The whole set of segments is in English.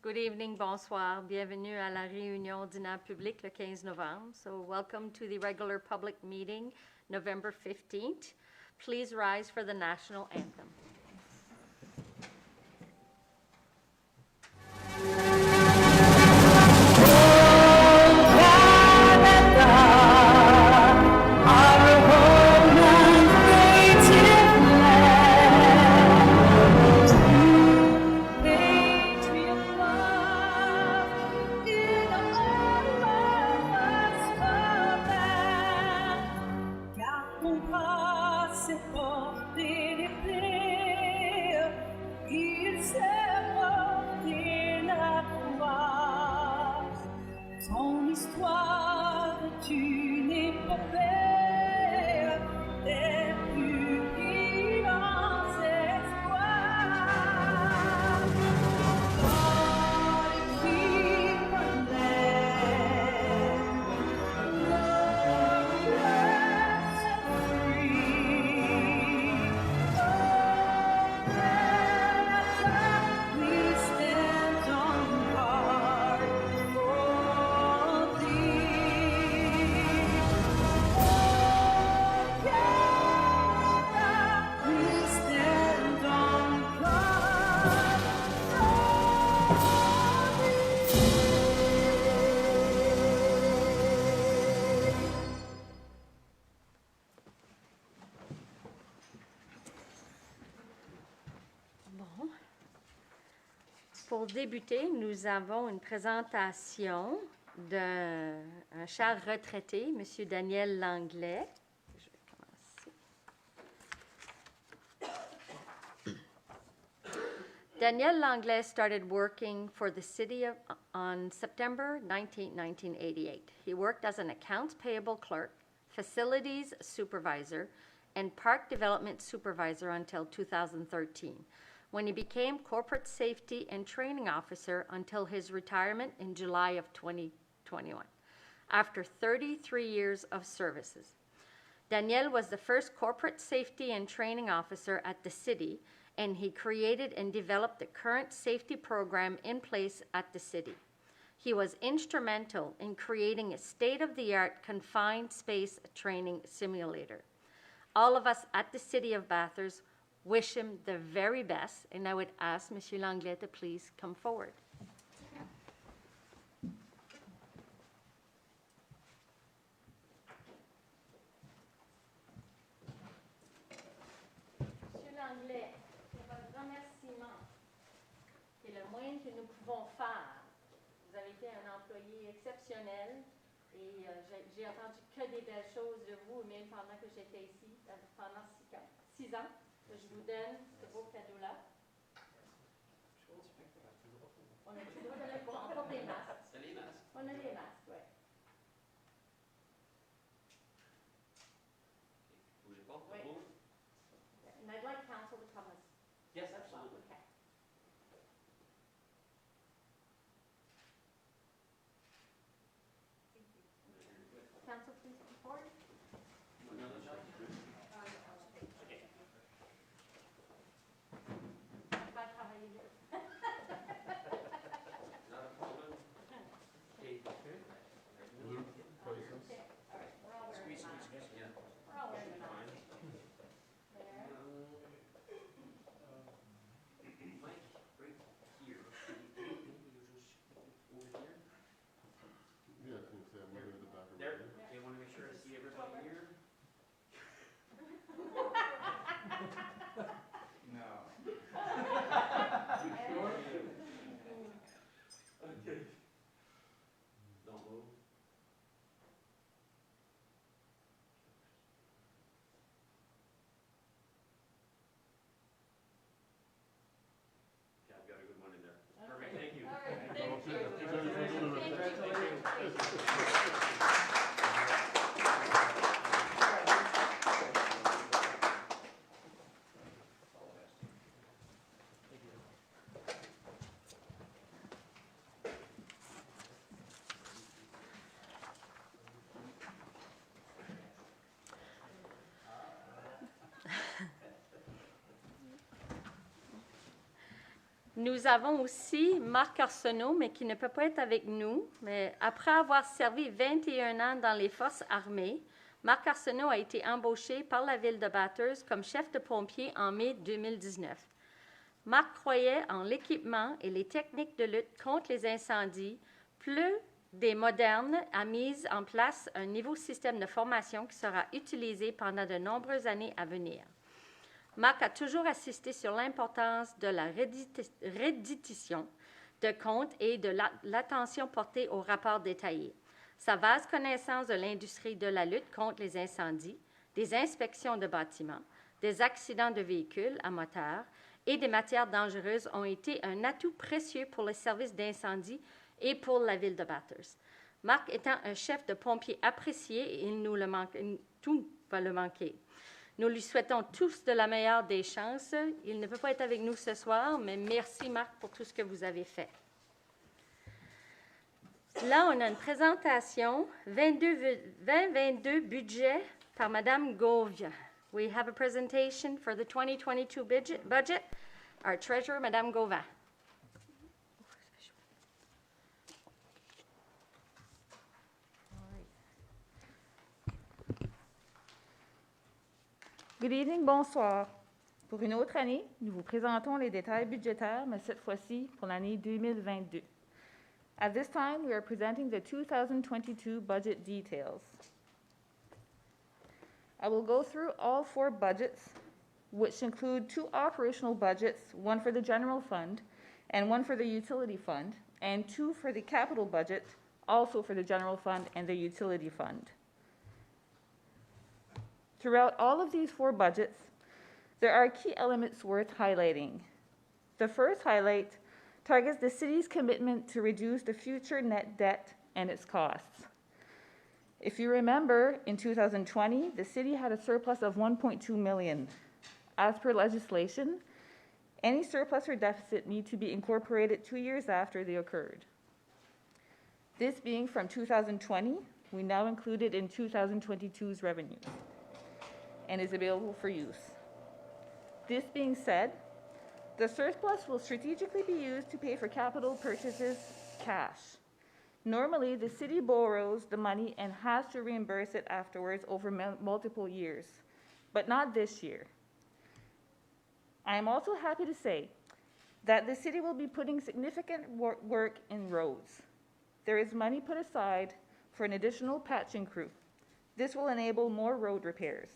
Good evening, bonsoir. Bienvenue à la réunion ordinaire publique le 15 novembre. So welcome to the regular public meeting, November 15th. Please rise for the national anthem. Pour débuter, nous avons une présentation d'un cher retraité, M. Daniel Langlais. Je vais commencer. Daniel Langlais started working for the city on September 19, 1988. He worked as an accounts payable clerk, facilities supervisor, and park development supervisor until 2013. When he became corporate safety and training officer until his retirement in July of 2021, after 33 years of services. Daniel was the first corporate safety and training officer at the city, and he created and developed the current safety program in place at the city. He was instrumental in creating a state-of-the-art confined space training simulator. All of us at the city of Bathurst wish him the very best, and I would ask Monsieur Langlais to please come forward. Monsieur Langlais, c'est votre remerciement qui est le moyen que nous pouvons faire. Vous avez été un employé exceptionnel et j'ai entendu que des belles choses de vous, même pendant que j'étais ici, pendant 6 ans. Je vous donne ce beau cadeau-là. On a toujours on porte des masques. C'est les masques. On a des masques, oui. Bougez pas. Oui. And I'd like council to come as Yes, absolutely. Okay. Council, please come forward. Nous avons aussi Marc Arsenault, mais qui ne peut pas être avec nous. Mais après avoir servi 21 ans dans les forces armées, Marc Arsenault a été embauché par la ville de Bathurst comme chef de pompier en mai 2019. Marc croyait en l'équipement et les techniques de lutte contre les incendies. Plus des modernes a mis en place un nouveau système de formation qui sera utilisé pendant de nombreuses années à venir. Marc a toujours insisté sur l'importance de la rédition de comptes et de l'attention portée aux rapports détaillés. Sa vaste connaissance de l'industrie de la lutte contre les incendies, des inspections de bâtiments, des accidents de véhicules à moteur et des matières dangereuses ont été un atout précieux pour les services d'incendie et pour la ville de Bathurst. Marc étant un chef de pompiers apprécié, tout va le manquer. Nous lui souhaitons tous de la meilleure des chances. Il ne peut pas être avec nous ce soir, mais merci Marc pour tout ce que vous avez fait. Là, on a une présentation 2022 budget par Mme Govia. We have a presentation for the 2022 budget. Our treasurer, Mme Gauvin. Good evening, bonsoir. Pour une autre année, nous vous présentons les détails budgétaires, mais cette fois-ci pour l'année 2022. At this time, we are presenting the 2022 budget details. I will go through all 4 budgets, which include 2 operational budgets, one for the general fund and one for the utility fund, and 2 for the capital budget, also for the general fund and the utility fund. Throughout all of these 4 budgets, there are key elements worth highlighting. The first highlight targets the city's commitment to reduce the future net debt and its costs. If you remember, in 2020, the city had a surplus of $1.2 million. As per legislation, any surplus or deficit need to be incorporated 2 years after they occurred. This being from 2020, we now include it in 2022's revenues and is available for use. This being said, the surplus will strategically be used to pay for capital purchases cash. Normally, the city borrows the money and has to reimburse it afterwards over multiple years, but not this year. I am also happy to say that the city will be putting significant work in roads. There is money put aside for an additional patching crew. This will enable more road repairs.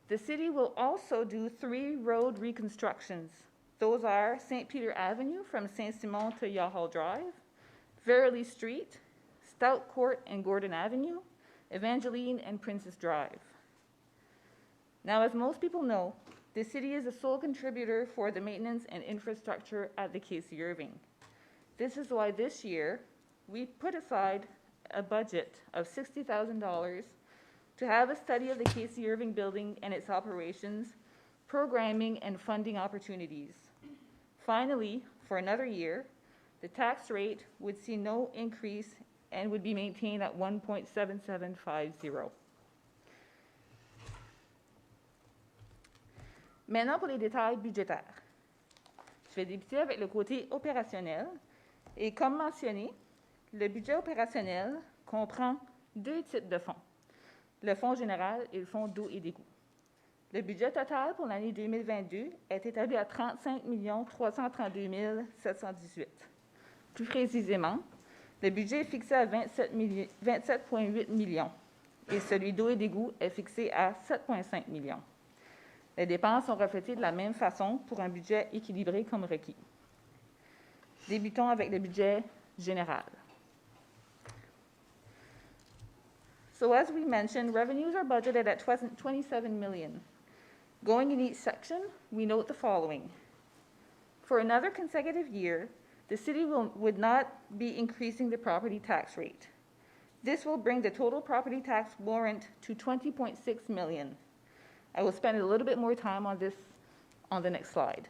The city will also do 3 road reconstructions. Those are St. Peter Avenue from Saint-Simon to Yahall Drive, Verily Street, Stout Court and Gordon Avenue, Evangeline and Princess Drive. Now, as most people know, the city is the sole contributor for the maintenance and infrastructure at the Casey Irving. This is why this year we put aside a budget of $60,000 to have a study of the Casey Irving building and its operations, programming, and funding opportunities. Finally, for another year, the tax rate would see no increase and would be maintained at 1.7750. Maintenant, pour les détails budgétaires. Je vais débuter avec le côté opérationnel. Et comme mentionné, le budget opérationnel comprend 2 types de fonds, le fonds général et le fonds d'eau et d'égout. Le budget total pour l'année 2022 est établi à 35 332 718. Plus précisément, le budget est fixé à 27,8 millions et celui d'eau et d'égout est fixé à 7,5 millions. Les dépenses sont reflétées de la même façon pour un budget équilibré comme requis. Débutons avec le budget général. So as we mentioned, revenues are budgeted at 27 million. Going in each section, we note the following. For another consecutive year, the city would not be increasing the property tax rate. This will bring the total property tax warrant to 20.6 million. I will spend a little bit more time on this on the next slide.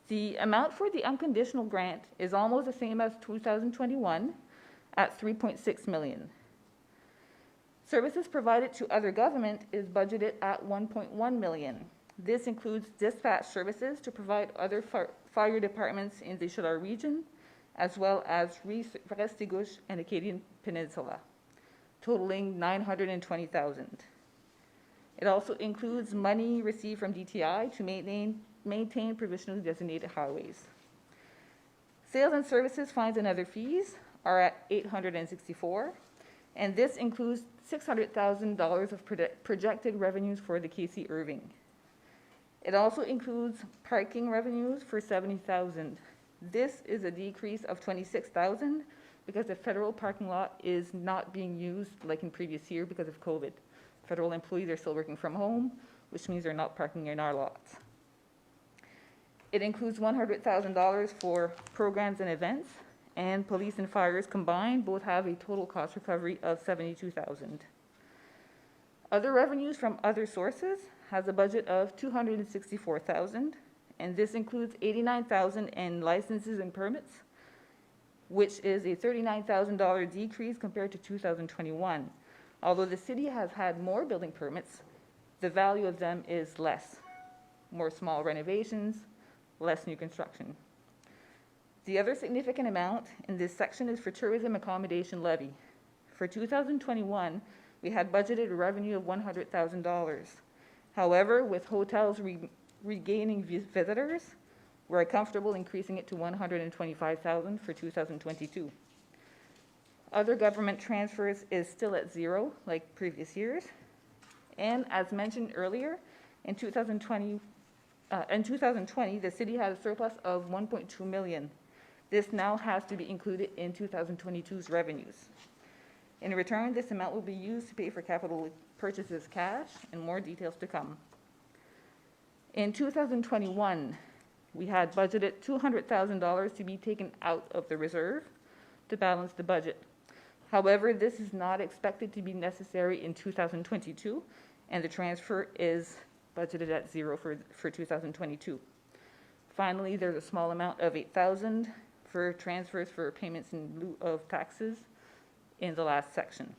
The amount for the unconditional grant is almost the same as 2021 at 3.6 million. Services provided to other government is budgeted at 1.1 million. This includes dispatch services to provide other fire departments in the Chalar region, as well as Restigouche and Acadian Peninsula, totaling $920,000. It also includes money received from DTI to maintain provisionally designated highways. Sales and services, fines, and other fees are at $864, and this includes $600,000 of projected revenues for the KC Irving. It also includes parking revenues for $70,000. This is a decrease of $26,000 because the federal parking lot is not being used like in previous year because of COVID. Federal employees are still working from home, which means they're not parking in our lots. It includes $100,000 for programs and events, and police and fires combined both have a total cost recovery of $72,000. Other revenues from other sources has a budget of $264,000, and this includes $89,000 in licenses and permits, which is a $39,000 decrease compared to 2021. Although the city has had more building permits, the value of them is less. More small renovations, less new construction. The other significant amount in this section is for tourism accommodation levy. For 2021, we had budgeted a revenue of $100,000. However, with hotels regaining visitors, we're comfortable increasing it to $125,000 for 2022. Other government transfers is still at zero, like previous years. And as mentioned earlier, in 2020, the city had a surplus of $1.2 million. This now has to be included in 2022's revenues. In return, this amount will be used to pay for capital purchases cash, and more details to come. In 2021, we had budgeted $200,000 to be taken out of the reserve to balance the budget. However, this is not expected to be necessary in 2022, and the transfer is budgeted at zero for 2022. Finally, there's a small amount of $8,000 for transfers for payments in lieu of taxes in the last section.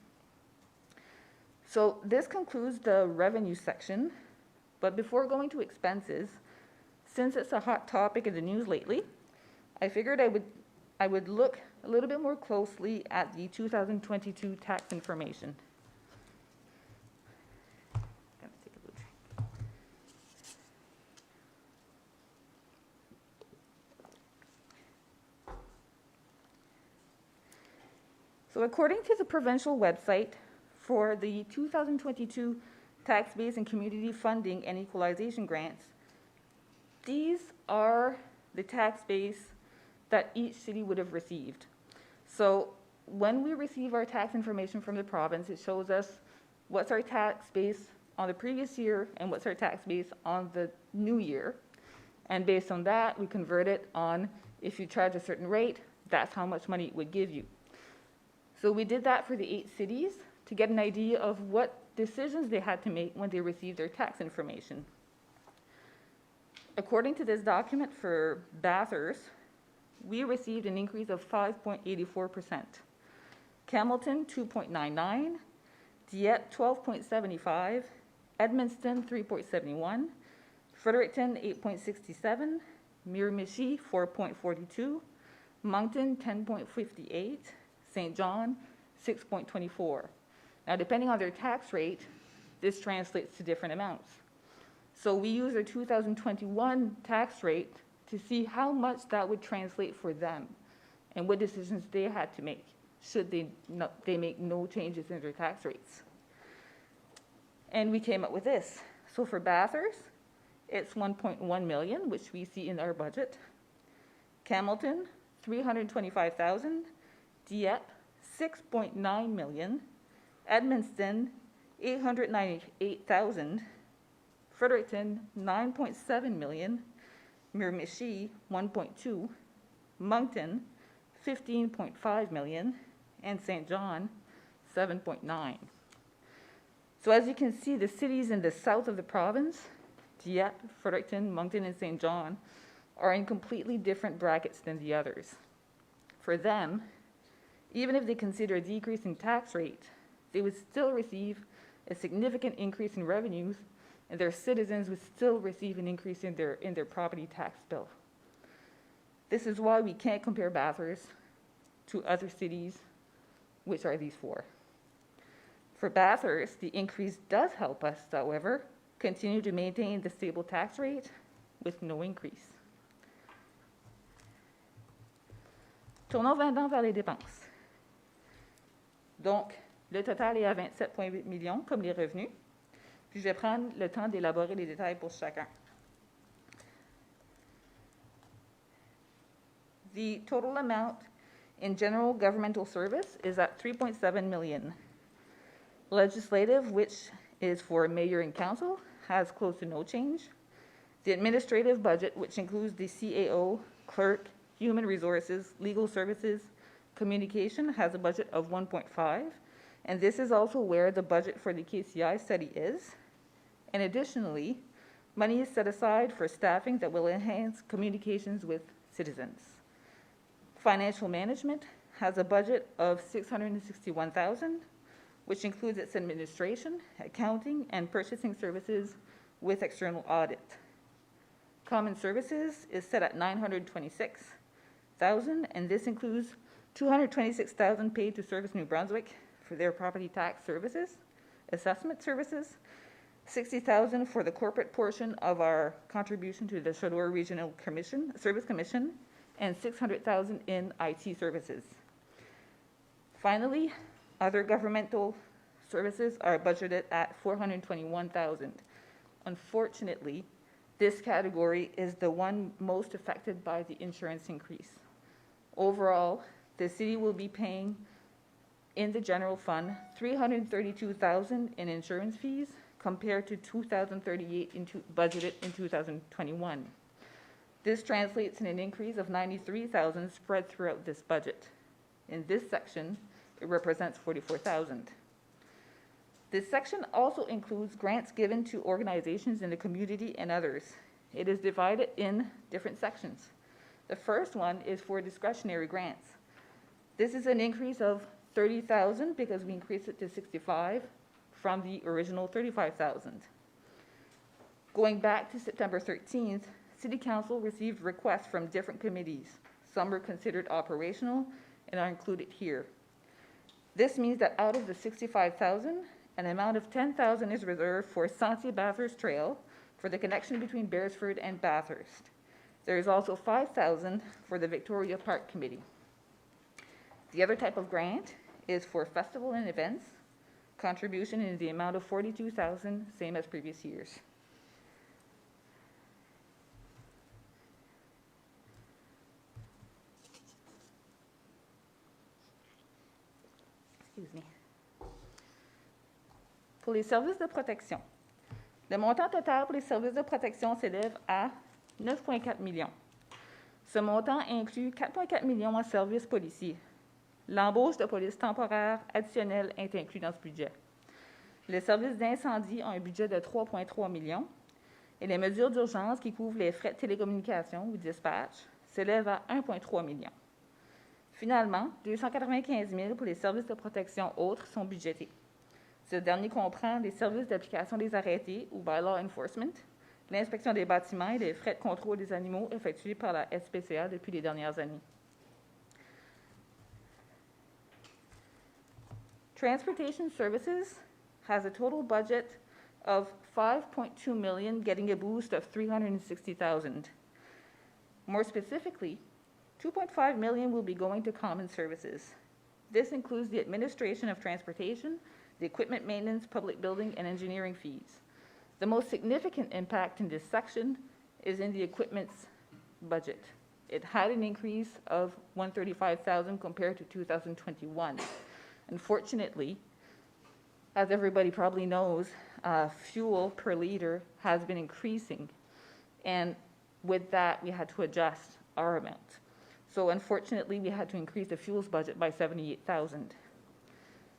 So this concludes the revenue section, but before going to expenses, since it's a hot topic in the news lately, I figured I would look a little bit more closely at the 2022 tax information. So according to the provincial website, for the 2022 tax base and community funding and equalization grants, these are the tax base that each city would have received. So when we receive our tax information from the province, it shows us what's our tax base on the previous year and what's our tax base on the new year. And based on that, we convert it on, if you charge a certain rate, that's how much money it would give you. So we did that for the 8 cities to get an idea of what decisions they had to make when they received their tax information. According to this document for Bathurst, we received an increase of 5.84%. Campbellton, 2.99%, Dieppe, 12.75%, Edmundston, 3.71%, Fredericton, 8.67%, Miramichi, 4.42%, Moncton, 10.58%, St. John, 6.24%. Now, depending on their tax rate, this translates to different amounts. So we use our 2021 tax rate to see how much that would translate for them and what decisions they had to make should they make no changes in their tax rates. And we came up with this. So for Bathurst, it's $1.1 million, which we see in our budget. Campbellton, $325,000. Dieppe, $6.9 million. Edmundston, $898,000. Fredericton, $9.7 million. Miramichi, $1.2. Moncton, $15.5 million. And St. John, $7.9. So as you can see, the cities in the south of the province, Dieppe, Fredericton, Moncton, and St. John, are in completely different brackets than the others. For them, even if they consider a decrease in tax rate, they would still receive a significant increase in revenues, and their citizens would still receive an increase in their property tax bill. This is why we can't compare Bathurst to other cities, which are these four. For Bathurst, the increase does help us, however, continue to maintain the stable tax rate with no increase. Tournons maintenant vers les dépenses. Donc, le total est à 27,8 millions, comme les revenus. Puis je vais prendre le temps d'élaborer les détails pour chacun. The total amount in general governmental service is at 3.7 million. Legislative, which is for mayor and council, has close to no change. The administrative budget, which includes the CAO, clerk, human resources, legal services, communication, has a budget of 1.5, and this is also where the budget for the KCI study is. And additionally, money is set aside for staffing that will enhance communications with citizens. Financial management has a budget of $661,000, which includes its administration, accounting, and purchasing services with external audit. Common services is set at $926,000, and this includes $226,000 paid to Service New Brunswick for their property tax services, assessment services, $60,000 for the corporate portion of our contribution to the Chaudoir Regional Service Commission, and $600,000 in IT services. Finally, other governmental services are budgeted at $421,000. Unfortunately, this category is the one most affected by the insurance increase. Overall, the city will be paying in the general fund $332,000 in insurance fees compared to $2,038 budgeted in 2021. This translates in an increase of $93,000 spread throughout this budget. In this section, it represents $44,000. This section also includes grants given to organizations in the community and others. It is divided in different sections. The first one is for discretionary grants. This is an increase of $30,000 because we increased it to $65,000 from the original $35,000. Going back to September 13th, City Council received requests from different committees. Some were considered operational and are included here. This means that out of the $65,000, an amount of $10,000 is reserved for Sentier Bathurst Trail for the connection between Beresford and Bathurst. There is also $5,000 for the Victoria Park Committee. The other type of grant is for festival and events. Contribution in the amount of $42,000, same as previous years. Excuse me. Pour les services de protection, le montant total pour les services de protection s'élève à 9,4 millions. Ce montant inclut 4,4 millions en services policiers. L'embauche de police temporaire additionnelle est inclus dans ce budget. Les services d'incendie ont un budget de 3,3 millions et les mesures d'urgence qui couvrent les frais de télécommunication ou dispatch s'élèvent à 1,3 million. Finalement, 295 000 pour les services de protection autres sont budgétés. Ce dernier comprend les services d'application des arrêtés ou bylaw enforcement, l'inspection des bâtiments et les frais de contrôle des animaux effectués par la SPCA depuis les dernières années. Transportation Services has a total budget of $5.2 million, getting a boost of $360,000. More specifically, $2.5 million will be going to common services. This includes the administration of transportation, the equipment maintenance, public building, and engineering fees. The most significant impact in this section is in the equipment's budget. It had an increase of $135,000 compared to 2021. Unfortunately, as everybody probably knows, fuel per liter has been increasing, and with that, we had to adjust our amount. So unfortunately, we had to increase the fuels budget by $78,000.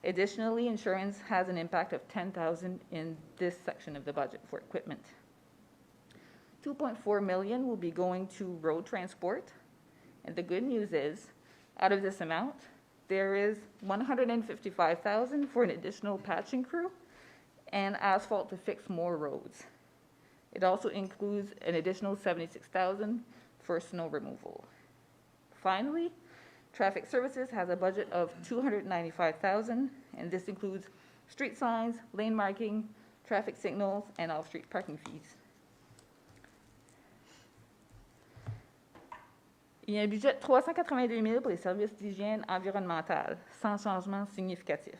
Additionally, insurance has an impact of $10,000 in this section of the budget for equipment. $2.4 million will be going to road transport, and the good news is, out of this amount, there is $155,000 for an additional patching crew and asphalt to fix more roads. It also includes an additional $76,000 for snow removal. Finally, traffic services has a budget of $295,000, and this includes street signs, lane marking, traffic signals, and off-street parking fees. Il y a un budget de 382 000 pour les services d'hygiène environnementale, sans changement significatif.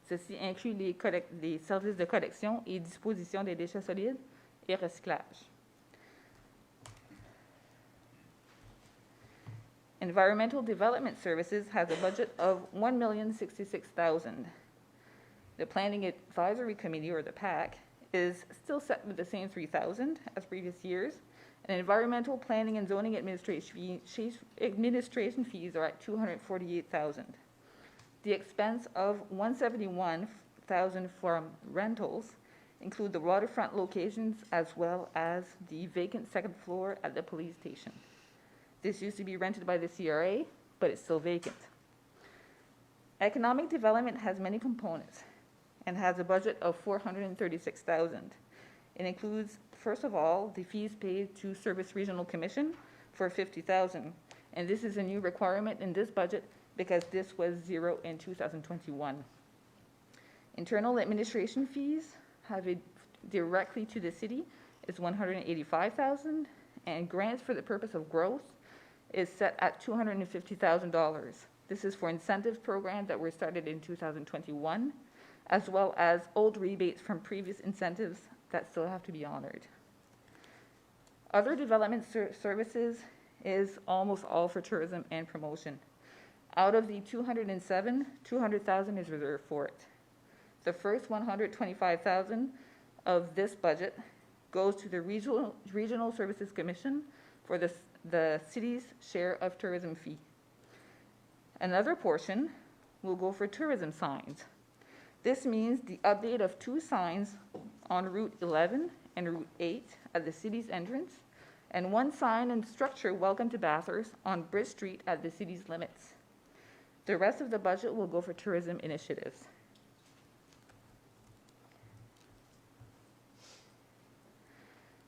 Ceci inclut les services de collection et disposition des déchets solides et recyclage. Environmental Development Services has a budget of $1,066,000. The Planning Advisory Committee, or the PAC, is still set with the same $3,000 as previous years, and environmental planning and zoning administration fees are at $248,000. The expense of $171,000 from rentals include the waterfront locations as well as the vacant second floor at the police station. This used to be rented by the CRA, but it's still vacant. Economic development has many components and has a budget of $436,000. It includes, first of all, the fees paid to Service Regional Commission for $50,000, and this is a new requirement in this budget because this was zero in 2021. Internal administration fees have it directly to the city is $185,000, and grants for the purpose of growth is set at $250,000. This is for incentive programs that were started in 2021, as well as old rebates from previous incentives that still have to be honored. Other development services is almost all for tourism and promotion. Out of the 207, 200,000 is reserved for it. The first 125,000 of this budget goes to the Regional Services Commission for the city's share of tourism fee. Another portion will go for tourism signs. This means the update of 2 signs on Route 11 and Route 8 at the city's entrance, and 1 sign and structure welcome to Bathurst on Bridge Street at the city's limits. The rest of the budget will go for tourism initiatives.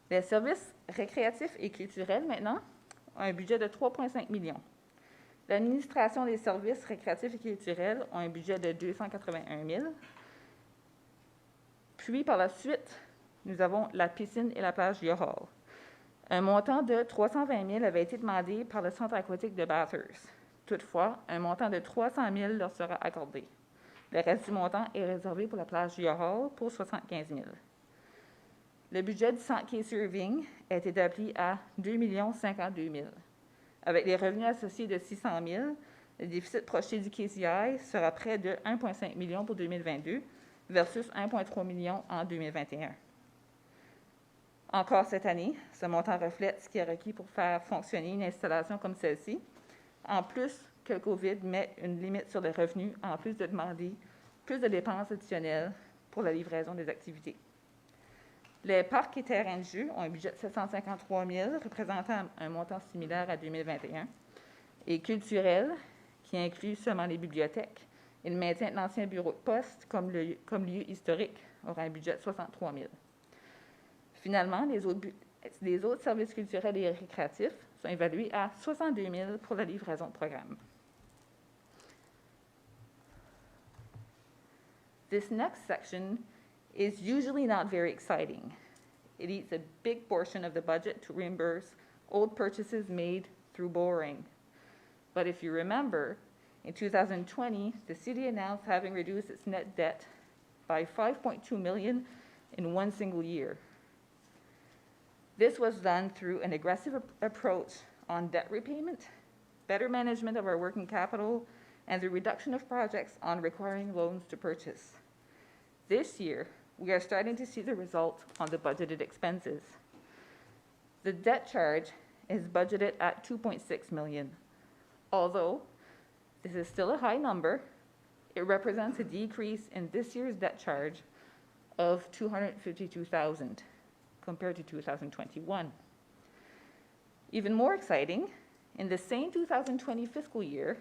Les services récréatifs et culturels, maintenant, ont un budget de 3,5 millions. L'administration des services récréatifs et culturels a un budget de 281 000. Puis, par la suite, nous avons la piscine et la plage Yohol. Un montant de 320 000 avait été demandé par le centre aquatique de Bathurst. Toutefois, un montant de 300 000 leur sera accordé. Le reste du montant est réservé pour la plage Yohol pour 75 000. Le budget du centre quai Surving est établi à 2 052 000. Avec les revenus associés de 600 000, le déficit projeté du KCI sera près de 1,5 million pour 2022 versus 1,3 million en 2021. Encore cette année, ce montant reflète ce qui est requis pour faire fonctionner une installation comme celle-ci, en plus que le COVID met une limite sur les revenus, en plus de demander plus de dépenses additionnelles pour la livraison des activités. Les parcs et terrains de jeu ont un budget de 753 000, représentant un montant similaire à 2021. Et culturel, qui inclut seulement les bibliothèques et le maintien de l'ancien bureau de poste comme lieu historique, aura un budget de 63 000. Finalement, les autres services culturels et récréatifs sont évalués à 62 000 pour la livraison de programmes. This next section is usually not very exciting. It eats a big portion of the budget to reimburse old purchases made through borrowing. But if you remember, in 2020, the city announced having reduced its net debt by $5.2 million in one single year. This was done through an aggressive approach on debt repayment, better management of our working capital, and the reduction of projects on requiring loans to purchase. This year, we are starting to see the result on the budgeted expenses. The debt charge is budgeted at $2.6 million. Although this is still a high number, it represents a decrease in this year's debt charge of $252,000 compared to 2021. Even more exciting, in the same 2020 fiscal year,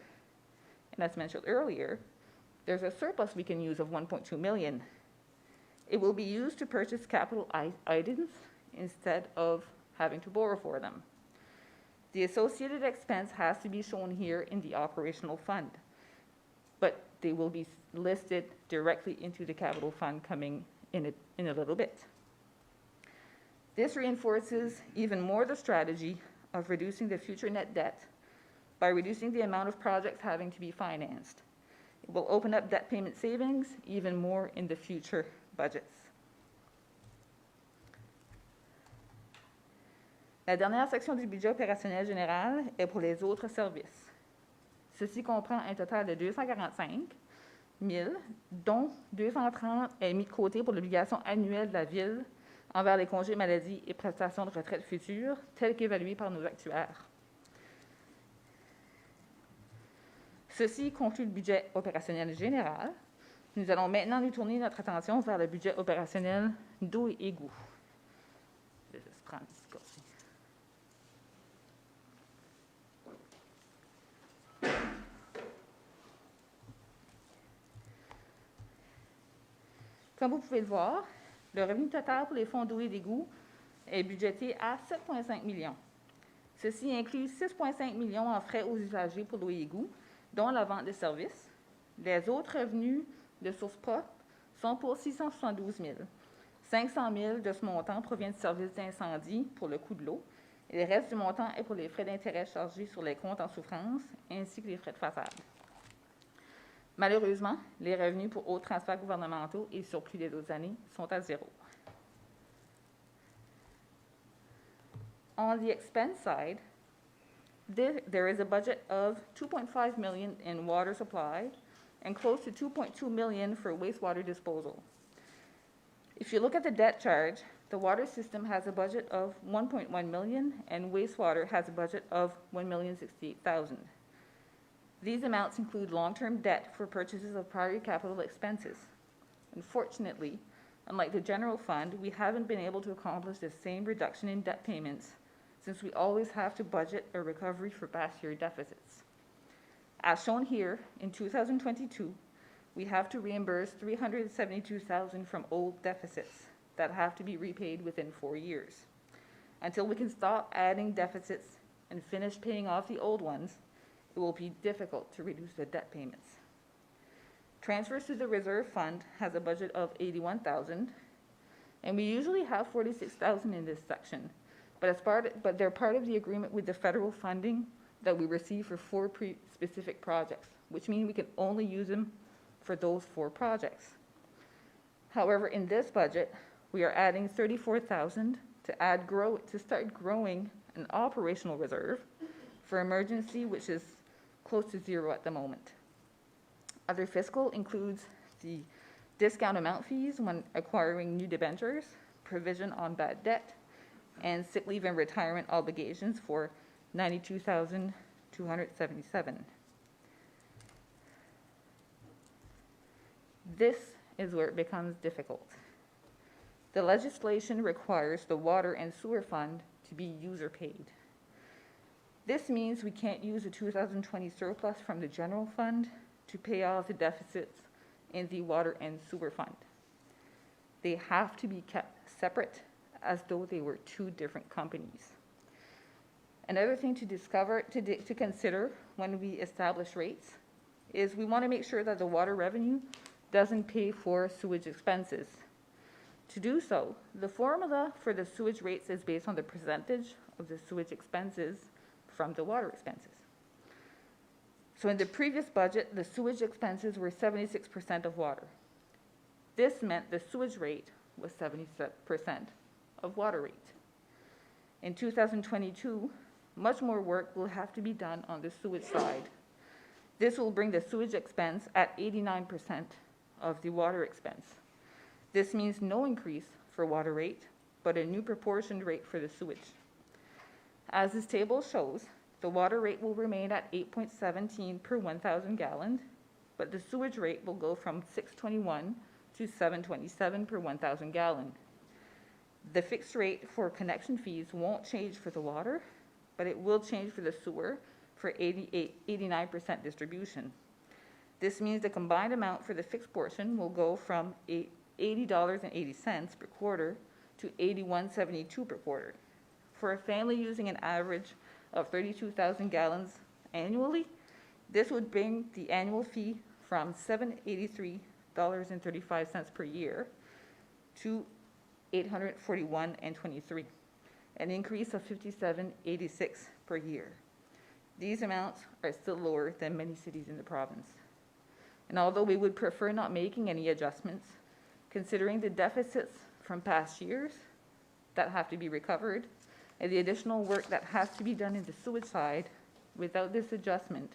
and as mentioned earlier, there's a surplus we can use of $1.2 million. It will be used to purchase capital items instead of having to borrow for them. The associated expense has to be shown here in the operational fund, but they will be listed directly into the capital fund coming in a little bit. This reinforces even more the strategy of reducing the future net debt by reducing the amount of projects having to be financed. It will open up debt payment savings even more in the future budgets. La dernière section du budget opérationnel général est pour les autres services. Ceci comprend un total de 245 000, dont 230 est mis de côté pour l'obligation annuelle de la Ville envers les congés maladie et prestations de retraite futures, telles qu'évaluées par nos actuaires. Ceci conclut le budget opérationnel général. Nous allons maintenant nous tourner notre attention vers le budget opérationnel d'eau et égouts. Je vais juste prendre ici. Comme vous pouvez le voir, le revenu total pour les fonds d'eau et d'égout est budgété à 7,5 millions. Ceci inclut 6,5 millions en frais aux usagers pour l'eau et égout, dont la vente de services. Les autres revenus de sources propres sont pour 672 000. 500 000 de ce montant provient du service d'incendie pour le coût de l'eau, et le reste du montant est pour les frais d'intérêt chargés sur les comptes en souffrance, ainsi que les frais de façade. Malheureusement, les revenus pour autres transferts gouvernementaux et surplus des autres années sont à zéro. On the expense side, there is a budget of $2.5 million in water supply and close to $2.2 million for wastewater disposal. If you look at the debt charge, the water system has a budget of $1.1 million and wastewater has a budget of $1,068,000. These amounts include long-term debt for purchases of prior capital expenses. Unfortunately, unlike the general fund, we haven't been able to accomplish the same reduction in debt payments since we always have to budget a recovery for past year deficits. As shown here, in 2022, we have to reimburse $372,000 from old deficits that have to be repaid within 4 years. Until we can stop adding deficits and finish paying off the old ones, it will be difficult to reduce the debt payments. Transfers to the reserve fund has a budget of $81,000, and we usually have $46,000 in this section, but they're part of the agreement with the federal funding that we receive for 4 specific projects, which means we can only use them for those 4 projects. However, in this budget, we are adding $34,000 to start growing an operational reserve for emergency, which is close to zero at the moment. Other fiscal includes the discount amount fees when acquiring new debentures, provision on bad debt, and sick leave and retirement obligations for $92,277. This is where it becomes difficult. The legislation requires the water and sewer fund to be user paid. This means we can't use the 2020 surplus from the general fund to pay off the deficits in the water and sewer fund. They have to be kept separate as though they were 2 different companies. Another thing to consider when we establish rates is we want to make sure that the water revenue doesn't pay for sewage expenses. To do so, the formula for the sewage rates is based on the percentage of the sewage expenses from the water expenses. So in the previous budget, the sewage expenses were 76% of water. This meant the sewage rate was 70% of water rate. In 2022, much more work will have to be done on the sewage side. This will bring the sewage expense at 89% of the water expense. This means no increase for water rate, but a new proportioned rate for the sewage. As this table shows, the water rate will remain at 8.17 per 1,000 gallons, but the sewage rate will go from 6.21 to 7.27 per 1,000 gallons. The fixed rate for connection fees won't change for the water, but it will change for the sewer for 89% distribution. This means the combined amount for the fixed portion will go from $80.80 per quarter to $81.72 per quarter. For a family using an average of 32,000 gallons annually. This would bring the annual fee from $783.35 per year to $841.23, an increase of $57.86 per year. These amounts are still lower than many cities in the province. And although we would prefer not making any adjustments, considering the deficits from past years that have to be recovered and the additional work that has to be done in the sewage side, without this adjustment,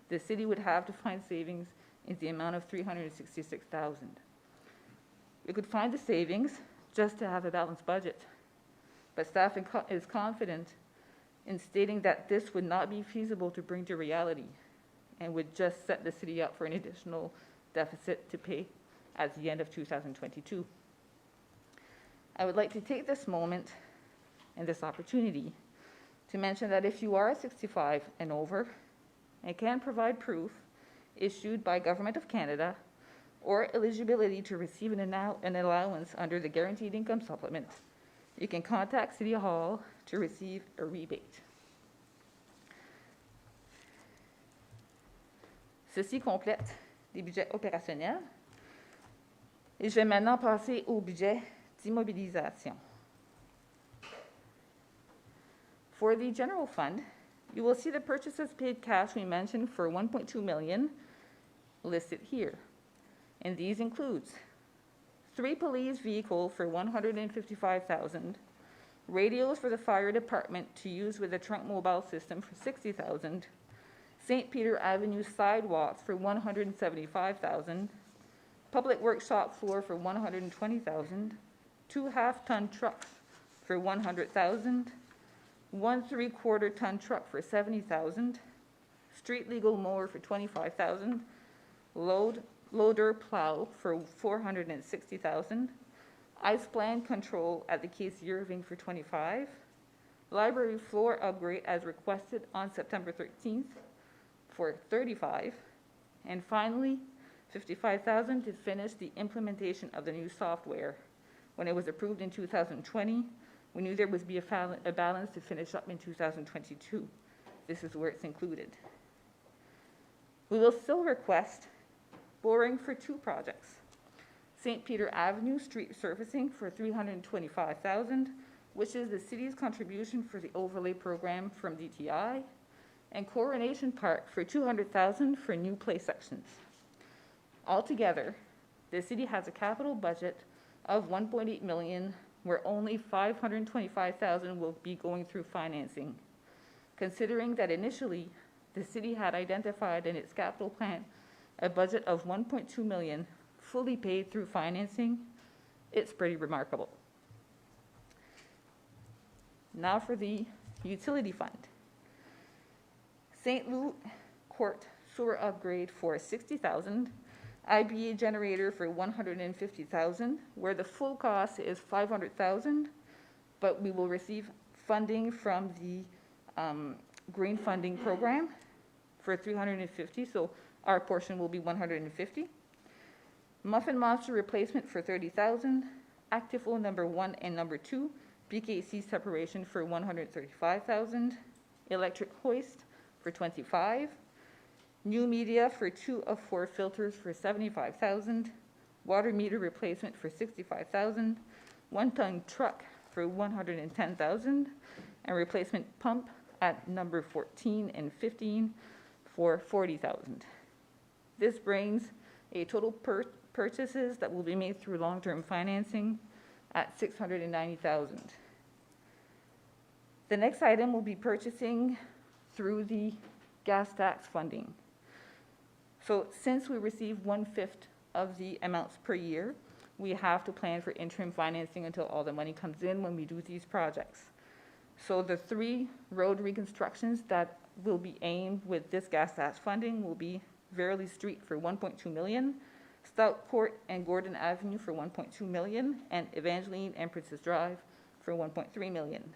the city would have to find savings in the amount of $366,000. We could find the savings just to have a balanced budget, but staff is confident in stating that this would not be feasible to bring to reality and would just set the city up for an additional deficit to pay at the end of 2022. I would like to take this moment and this opportunity to mention that if you are 65 and over and can provide proof issued by Government of Canada or eligibility to receive an allowance under the Guaranteed Income Supplement, you can contact City Hall to receive a rebate. Ceci complète les budgets opérationnels. Et je vais maintenant passer au budget d'immobilisation. For the general fund, you will see the purchases paid cash we mentioned for $1.2 million listed here. And these includes 3 police vehicles for $155,000, radios for the fire department to use with the trunk mobile system for $60,000, St. Peter Avenue sidewalks for $175,000, public workshop floor for $120,000, 2 half-ton trucks for $100,000, 1 3/4-ton truck for $70,000, street legal mower for $25,000, loader plow for $460,000, ice plant control at the Casey Irving for $25,000, library floor upgrade as requested on September 13th for $35,000, and finally $55,000 to finish the implementation of the new software. When it was approved in 2020, we knew there would be a balance to finish up in 2022. This is where it's included. We will still request borrowing for 2 projects. St. Peter Avenue street surfacing for $325,000, which is the city's contribution for the overlay program from DTI, and Coronation Park for $200,000 for new play sections. Altogether, the city has a capital budget of $1.8 million, where only $525,000 will be going through financing. Considering that initially, the city had identified in its capital plan a budget of $1.2 million fully paid through financing, it's pretty remarkable. Now for the utility fund. St. Louis Court sewer upgrade for $60,000, IBA generator for $150,000, where the full cost is $500,000, but we will receive funding from the green funding program for $350,000, so our portion will be $150,000. Muffin Monster replacement for $30,000, Actifo number 1 and number 2, BKC separation for $135,000, electric hoist for $25,000, new media for 2 of 4 filters for $75,000, water meter replacement for $65,000, 1-ton truck for $110,000, and replacement pump at number 14 and 15 for $40,000. This brings a total purchases that will be made through long-term financing at $690,000. The next item will be purchasing through the gas tax funding. So since we receive 1/5 of the amounts per year, we have to plan for interim financing until all the money comes in when we do these projects. So the 3 road reconstructions that will be aimed with this gas tax funding will be Verily Street for $1.2 million, Stout Court and Gordon Avenue for $1.2 million, and Evangeline and Princess Drive for $1.3 million.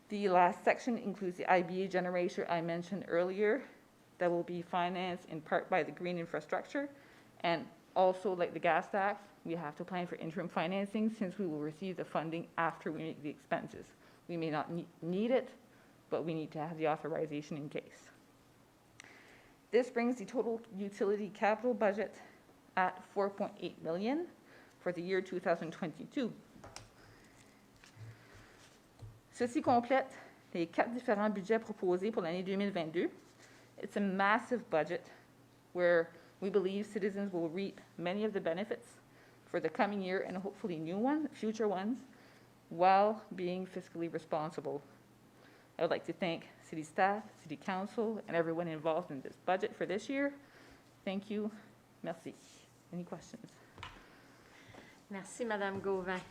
The last section includes the IBA generator I mentioned earlier that will be financed in part by the green infrastructure, and also like the gas tax, we have to plan for interim financing since we will receive the funding after we make the expenses. We may not need it, but we need to have the authorization in case. This brings the total utility capital budget at 4.8 million for the year 2022. Ceci complète les 4 différents budgets proposés pour l'année 2022. It's a massive budget where we believe citizens will reap many of the benefits for the coming year and hopefully future ones, while being fiscally responsible. I would like to thank city staff, city council, and everyone involved in this budget for this year. Thank you. Merci. Any questions? Merci, Madame Gauvin.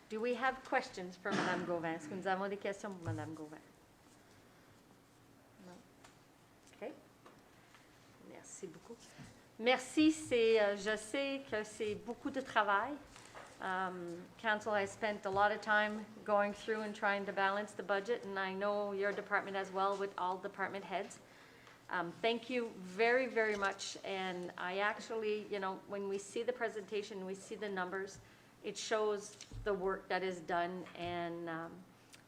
Do we have questions for Madame Gauvin? Est-ce que nous avons des questions pour Madame Gauvin? Non. OK. Merci beaucoup. Merci, je sais que c'est beaucoup de travail. Council has spent a lot of time going through and trying to balance the budget, and I know your department as well with all department heads. Thank you very, very much. And I actually, when we see the presentation, we see the numbers, it shows the work that is done, and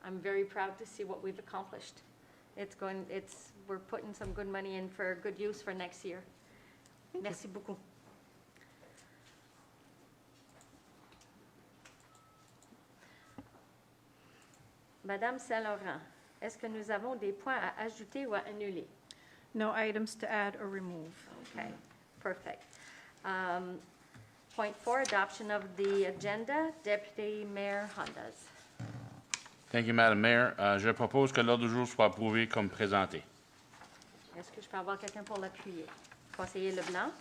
I'm very proud to see what we've accomplished. We're putting some good money in for good use for next year. Merci beaucoup. Madame Saint-Laurent, est-ce que nous avons des points à ajouter ou à annuler? No items to add or remove. Okay, perfect. Point 4, adoption of the agenda. Deputy Mayor Hondas. Thank you, Madam Mayor. Je propose que l'ordre du jour soit approuvé comme présenté. Est-ce que je peux avoir quelqu'un pour l'appuyer? Conseiller Leblanc.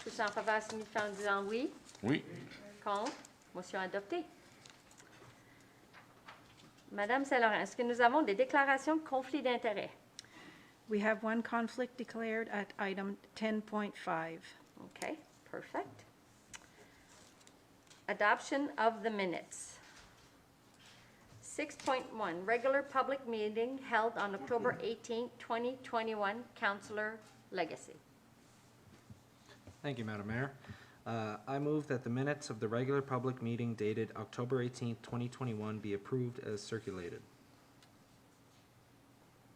Tous en faveur signifient en disant oui. Oui. Contre. Motion adoptée. Madame Saint-Laurent, est-ce que nous avons des déclarations de conflit d'intérêts? We have one conflict declared at item 10.5. Okay, perfect. Adoption of the minutes. 6.1, regular public meeting held on October 18, 2021, Councillor Legacy. Thank you, Madam Mayor. I move that the minutes of the regular public meeting dated October 18, 2021 be approved as circulated.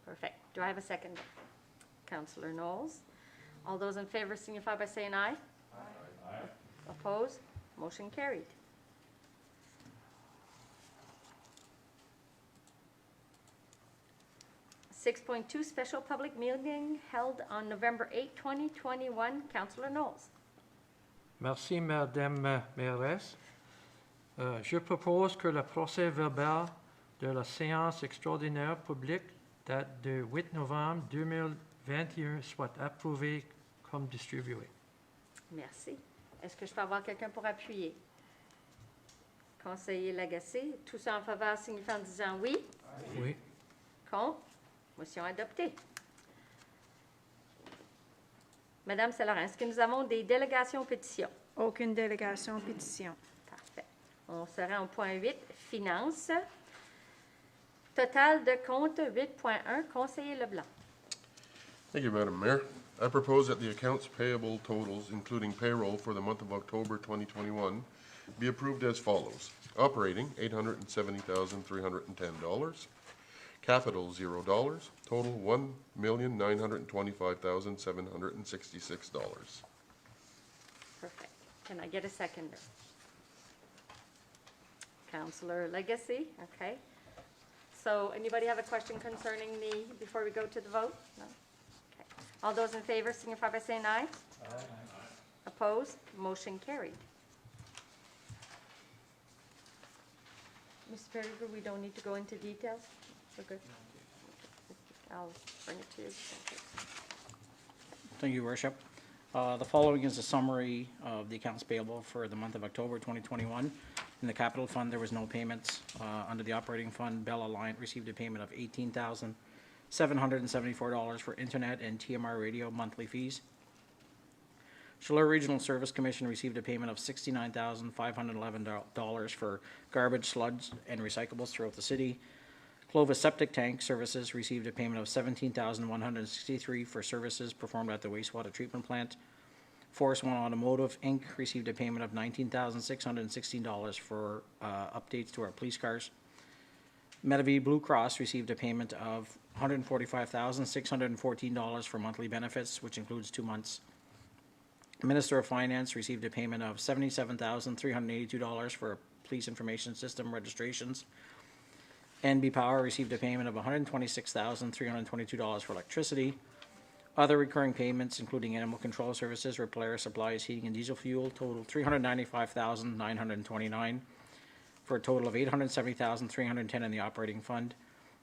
Perfect. Do I have a second? Councillor Knowles. All those in favor signify by saying aye. Aye. Opposed? Motion carried. (6.2) Special public meeting held on November 8, 2021. Councillor Knowles. Merci, Madame Mairesse. Je propose que le procès verbal de la séance extraordinaire publique date de 8 novembre 2021 soit approuvé comme distribué. Merci. Est-ce que je peux avoir quelqu'un pour appuyer? Conseiller Lagacé. Tous en faveur signifient en disant oui. Oui. Contre? Motion adoptée. Madame Saint-Laurent, est-ce que nous avons des délégations aux pétitions? Aucune délégation pétition. Parfait. On se rend au point 8, finances. Total de compte 8.1, conseiller Leblanc. Thank you, Madam Mayor. I propose that the accounts payable totals, including payroll for the month of October 2021, be approved as follows. Operating, $870,310. Capital, $0. Total, $1,925,766. Perfect. Can I get a seconder? Councillor Legacy, okay. So anybody have a question concerning before we go to the vote? No? Okay. All those in favor signify by saying aye. Aye. Opposed? Motion carried. Mr. Perrigo, we don't need to go into details? We're good? I'll bring it to you. Okay. Thank you, Your Worship. The following is a summary of the accounts payable for the month of October 2021. In the capital fund, there was no payments. Under the operating fund, Bell Alliant received a payment of $18,774 for internet and TMR radio monthly fees. Chaleur Regional Service Commission received a payment of $69,511 for garbage, sludge, and recyclables throughout the city. Clovis Septic Tank Services received a payment of $17,163 for services performed at the wastewater treatment plant. Forest One Automotive, Inc. received a payment of $19,616 for updates to our police cars. Medavie Blue Cross received a payment of $145,614 for monthly benefits, which includes 2 months. Minister of Finance received a payment of $77,382 for police information system registrations. NB Power received a payment of $126,322 for electricity. Other recurring payments, including animal control services, repair supplies, heating and diesel fuel, totaled $395,929 for a total of $870,310 in the operating fund.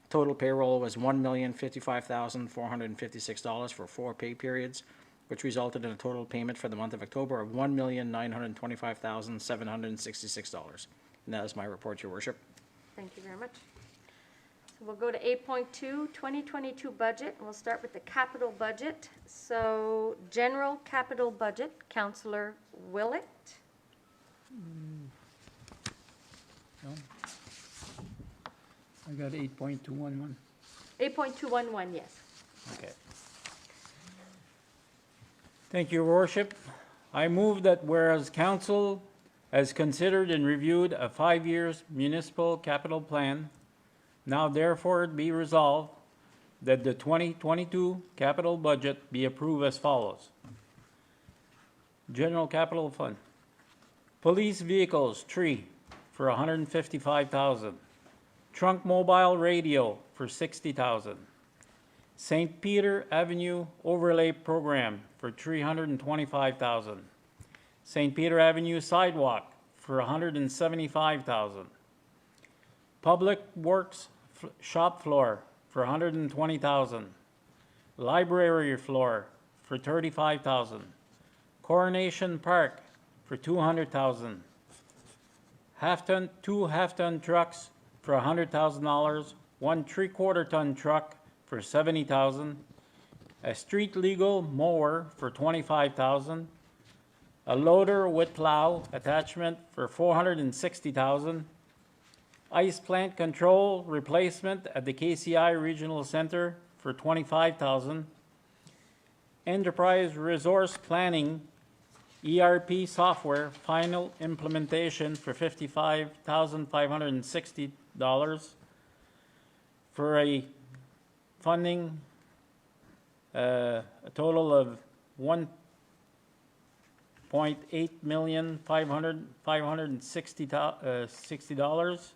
Total payroll was $1,055,456 for 4 pay periods, which resulted in a total payment for the month of October of $1,925,766. And that is my report, Your Worship. Thank you very much. So we'll go to 8.2, 2022 budget, and we'll start with the capital budget. So general capital budget, Councillor Willett. No. I got 8.211. 8.211, yes. Okay. Thank you, Your Worship. I move that whereas Council has considered and reviewed a 5-year municipal capital plan, now therefore it be resolved that the 2022 capital budget be approved as follows. General Capital Fund. Police vehicles, 3 for $155,000. Trunk mobile radio for $60,000. St. Peter Avenue Overlay Program for $325,000. St. Peter Avenue Sidewalk for $175,000. Public Works Shop Floor for $120,000. Library Floor for $35,000. Coronation Park for $200,000. Two half-ton trucks for $100,000. 1 3/4-ton truck for $70,000. A street legal mower for $25,000. A loader with plow attachment for $460,000. Ice plant control replacement at the KCI Regional Center for $25,000. Enterprise Resource Planning ERP software final implementation for $55,560 for a funding a total of $1.8,560,000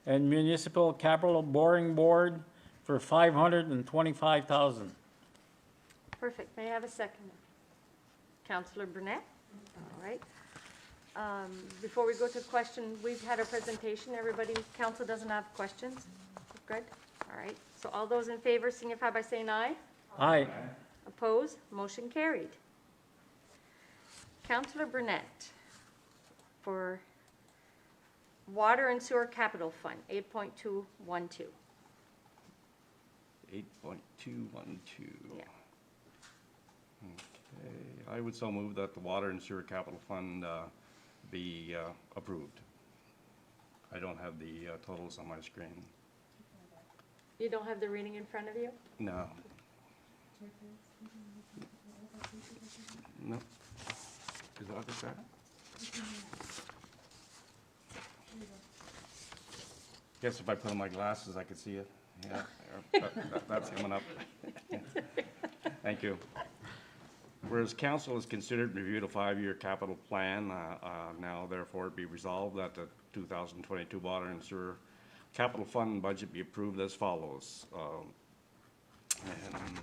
and Municipal Capital Boring Board for $525,000. Perfect. May I have a second? Councillor Burnett? All right. Before we go to question, we've had a presentation. Everybody, council doesn't have questions? Good. All right. So all those in favor signify by saying aye. Aye. Opposed? Motion carried. Councillor Burnett for Water and Sewer Capital Fund, 8.212. 8.212. Yeah. Okay, I would so move that the Water and Sewer Capital Fund be approved. I don't have the totals on my screen. You don't have the reading in front of you? No. No. Is that the fact? Guess if I put on my glasses, I could see it. Yeah, that's coming up. Thank you. Whereas council has considered and reviewed a 5-year capital plan, now therefore it be resolved that the 2022 Water and Sewer Capital Fund budget be approved as follows. And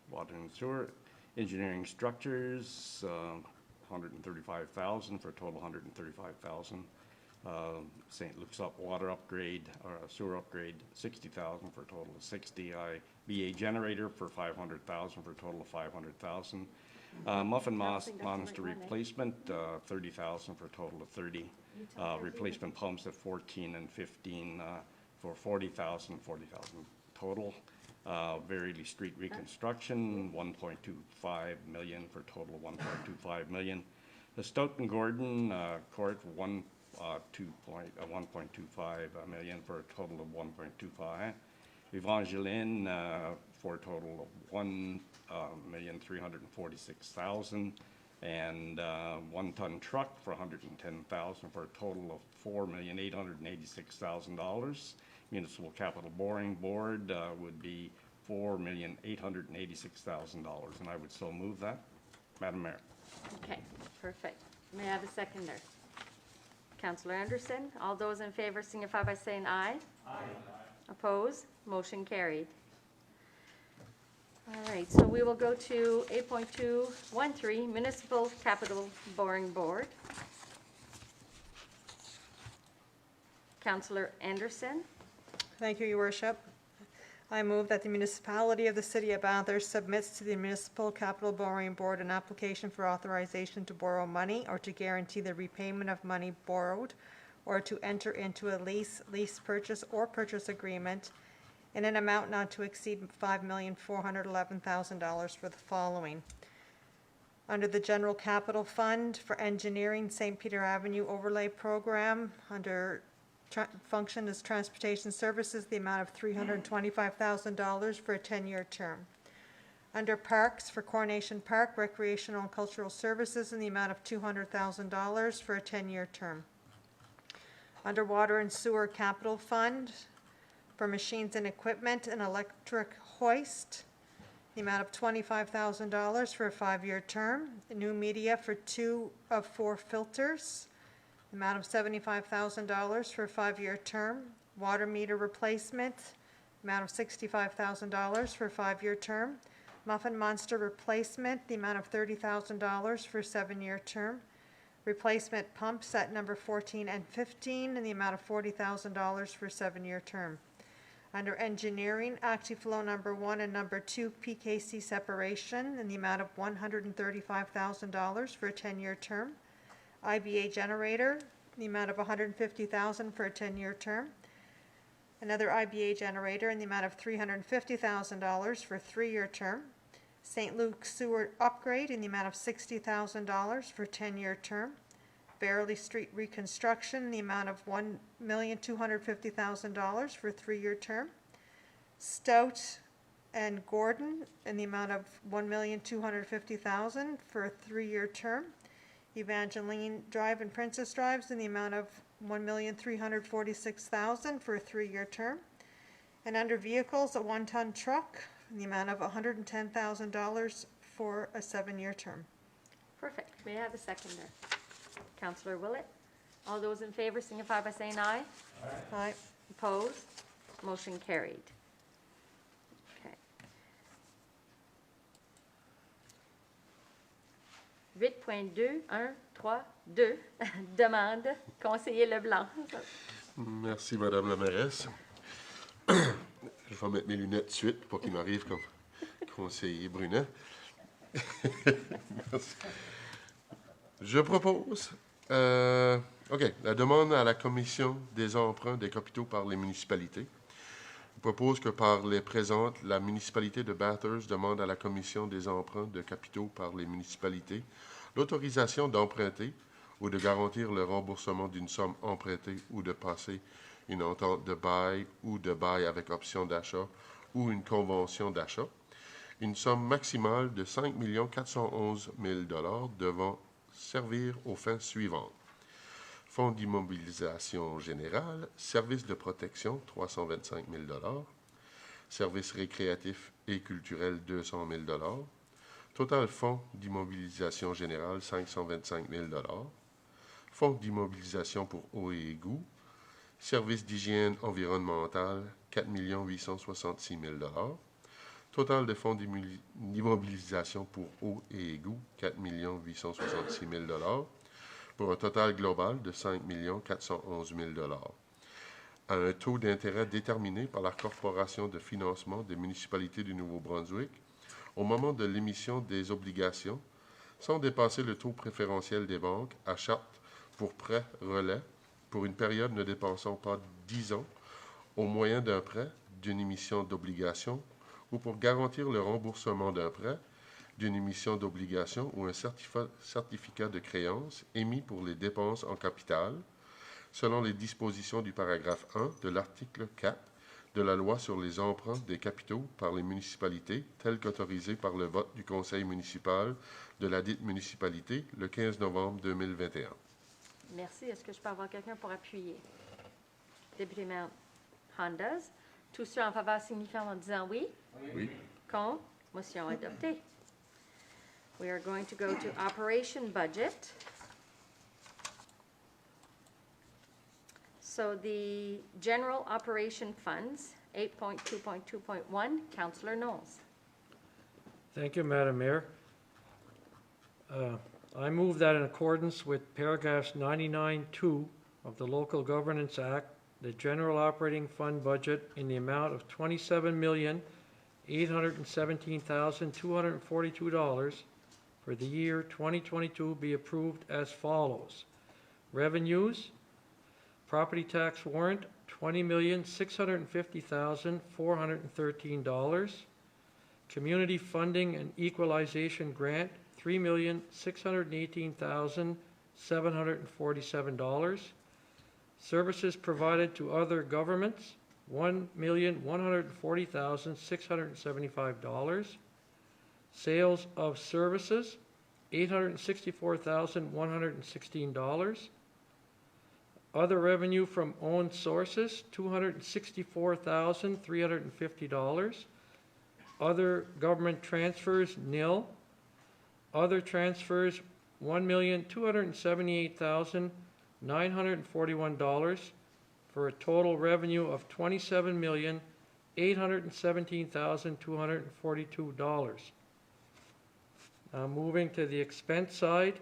Water and Sewer, engineering structures, $135,000 for a total $135,000. St. Luke's up water upgrade or sewer upgrade, $60,000 for a total of $60,000. BA generator for $500,000 for a total of $500,000. Muffin Monster replacement, $30,000 for a total of $30,000. Replacement pumps at 14 and 15 for $40,000 total. Verily Street reconstruction, $1.25 million for a total of $1.25 million. The Stoughton Gordon Court, $1.25 million for a total of $1.25. Evangeline for a total of $1,346,000. and one-ton truck for $110,000 for a total of $4,886,000. Municipal Capital Boring Board would be $4,886,000, and I would so move that. Madam Mayor. Okay, perfect. May I have a seconder? Councillor Anderson, all those in favor signify by saying aye. Aye. Opposed? Motion carried. All right, so we will go to 8.213, Municipal Capital Boring Board. Councillor Anderson. Thank you, Your Worship. I move that the municipality of the City of Bathurst submits to the Municipal Capital Borrowing Board an application for authorization to borrow money or to guarantee the repayment of money borrowed or to enter into a lease purchase or purchase agreement in an amount not to exceed $5,411,000 for the following. Under the General Capital Fund for Engineering, St. Peter Avenue Overlay Program, under function as transportation services, the amount of $325,000 for a 10-year term. Under Parks for Coronation Park, Recreational and Cultural Services, in the amount of $200,000 for a 10-year term. Under Water and Sewer Capital Fund for machines and equipment and electric hoist, the amount of $25,000 for a 5-year term. New media for 2 of 4 filters, the amount of $75,000 for a 5-year term. Water meter replacement, amount of $65,000 for a 5-year term. Muffin Monster replacement, the amount of $30,000 for a 7-year term. Replacement pumps at number 14 and 15 in the amount of $40,000 for a 7-year term. Under Engineering, ActiFlow number 1 and number 2 PKC separation in the amount of $135,000 for a 10-year term. IBA generator, the amount of $150,000 for a 10-year term. Another IBA generator in the amount of $350,000 for a 3-year term. St. Luke's sewer upgrade in the amount of $60,000 for a 10-year term. Barely Street reconstruction in the amount of $1,250,000 for a 3-year term. Stout and Gordon in the amount of $1,250,000 for a 3-year term. Evangeline Drive and Princess Drives in the amount of $1,346,000 for a 3-year term. And under vehicles, a 1-ton truck in the amount of $110,000 for a 7-year term. Perfect. May I have a seconder? Councillor Willett. All those in favor signify by saying aye. Aye. Opposed? Motion carried. Okay. 8.213, demande, conseiller Leblanc. Merci, Madame la mairesse. Je vais mettre mes lunettes de suite pour qu'il m'arrive comme conseiller Brunet. Merci. Je propose, la demande à la Commission des emprunts des capitaux par les municipalités. Je propose que par les présentes, la municipalité de Bathurst demande à la Commission des emprunts de capitaux par les municipalités l'autorisation d'emprunter ou de garantir le remboursement d'une somme empruntée ou de passer une entente de bail ou de bail avec option d'achat ou une convention d'achat, une somme maximale de 5 411 000 $ devant servir aux fins suivantes. Fonds d'immobilisation générale, services de protection, 325 000 $, services récréatifs et culturels, 200 000 $, total fonds d'immobilisation générale, 525 000 $, fonds d'immobilisation pour eau et égouts, services d'hygiène environnementale, 4 866 000 $, total de fonds d'immobilisation pour eau et égouts, 4 866 000 $, pour un total global de 5 411 000 $, à un taux d'intérêt déterminé par la Corporation de financement des municipalités du Nouveau-Brunswick au moment de l'émission des obligations, sans dépasser le taux préférentiel des banques à charte pour prêt relais pour une période ne dépassant pas 10 ans au moyen d'un prêt, d'une émission d'obligation ou pour garantir le remboursement d'un prêt, d'une émission d'obligation ou un certificat de créance émis pour les dépenses en capital, selon les dispositions du paragraphe 1 de l'article 4 de la loi sur les emprunts des capitaux par les municipalités, tel qu'autorisé par le vote du Conseil municipal de la dite municipalité le 15 novembre 2021. Merci. Est-ce que je peux avoir quelqu'un pour appuyer? Député Mount Hondas. Tous ceux en faveur signifient en disant oui. Oui. Contre. Motion adoptée. We are going to go to operation budget. So the general operation funds, 8.2.2.1, Councillor Knowles. Thank you, Madam Mayor. I move that in accordance with paragraphs 99(2) of the Local Governance Act, the general operating fund budget in the amount of $27,817,242 for the year 2022 be approved as follows. Revenues, property tax warrant, $20,650,413. Community funding and equalization grant, $3,618,747. Services provided to other governments, $1,140,675. Sales of services, $864,116. Other revenue from owned sources, $264,350. Other government transfers, nil. Other transfers, $1,278,941 for a total revenue of $27,817,242. Now moving to the expense side,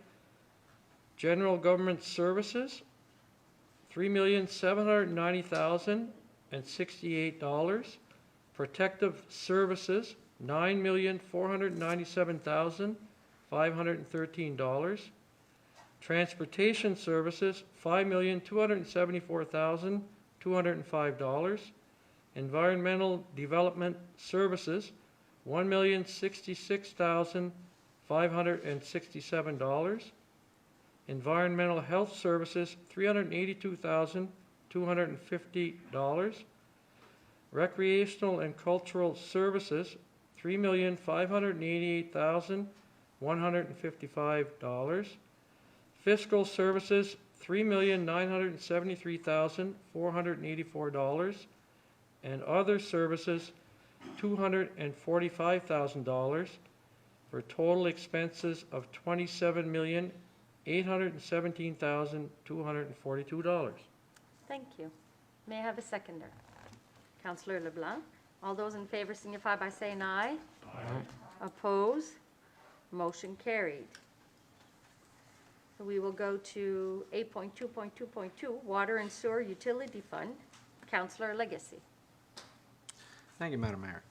general government services, $3,790,068. Protective services, $9,497,513. Transportation services, $5,274,205. Environmental development services, $1,066,567. Environmental health services, $382,250. Recreational and cultural services, $3,588,155. Fiscal services, $3,973,484. And other services, $245,000 for total expenses of $27,817,242. Thank you. May I have a seconder? Councillor LeBlanc. All those in favor signify by saying aye. Aye. Oppose? Motion carried. So we will go to 8.2.2.2, Water and Sewer Utility Fund. Councillor Legacy. Thank you, Madam Mayor.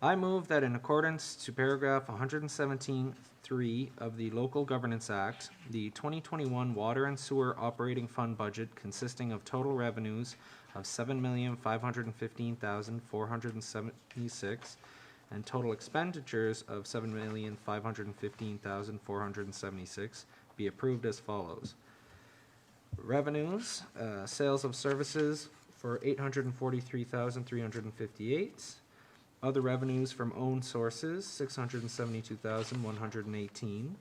I move that in accordance to paragraph 117.3 of the Local Governance Act, the 2021 Water and Sewer Operating Fund budget consisting of total revenues of $7,515,476 and total expenditures of $7,515,476 be approved as follows. Revenues, sales of services for $843,358. Other revenues from owned sources, $672,118.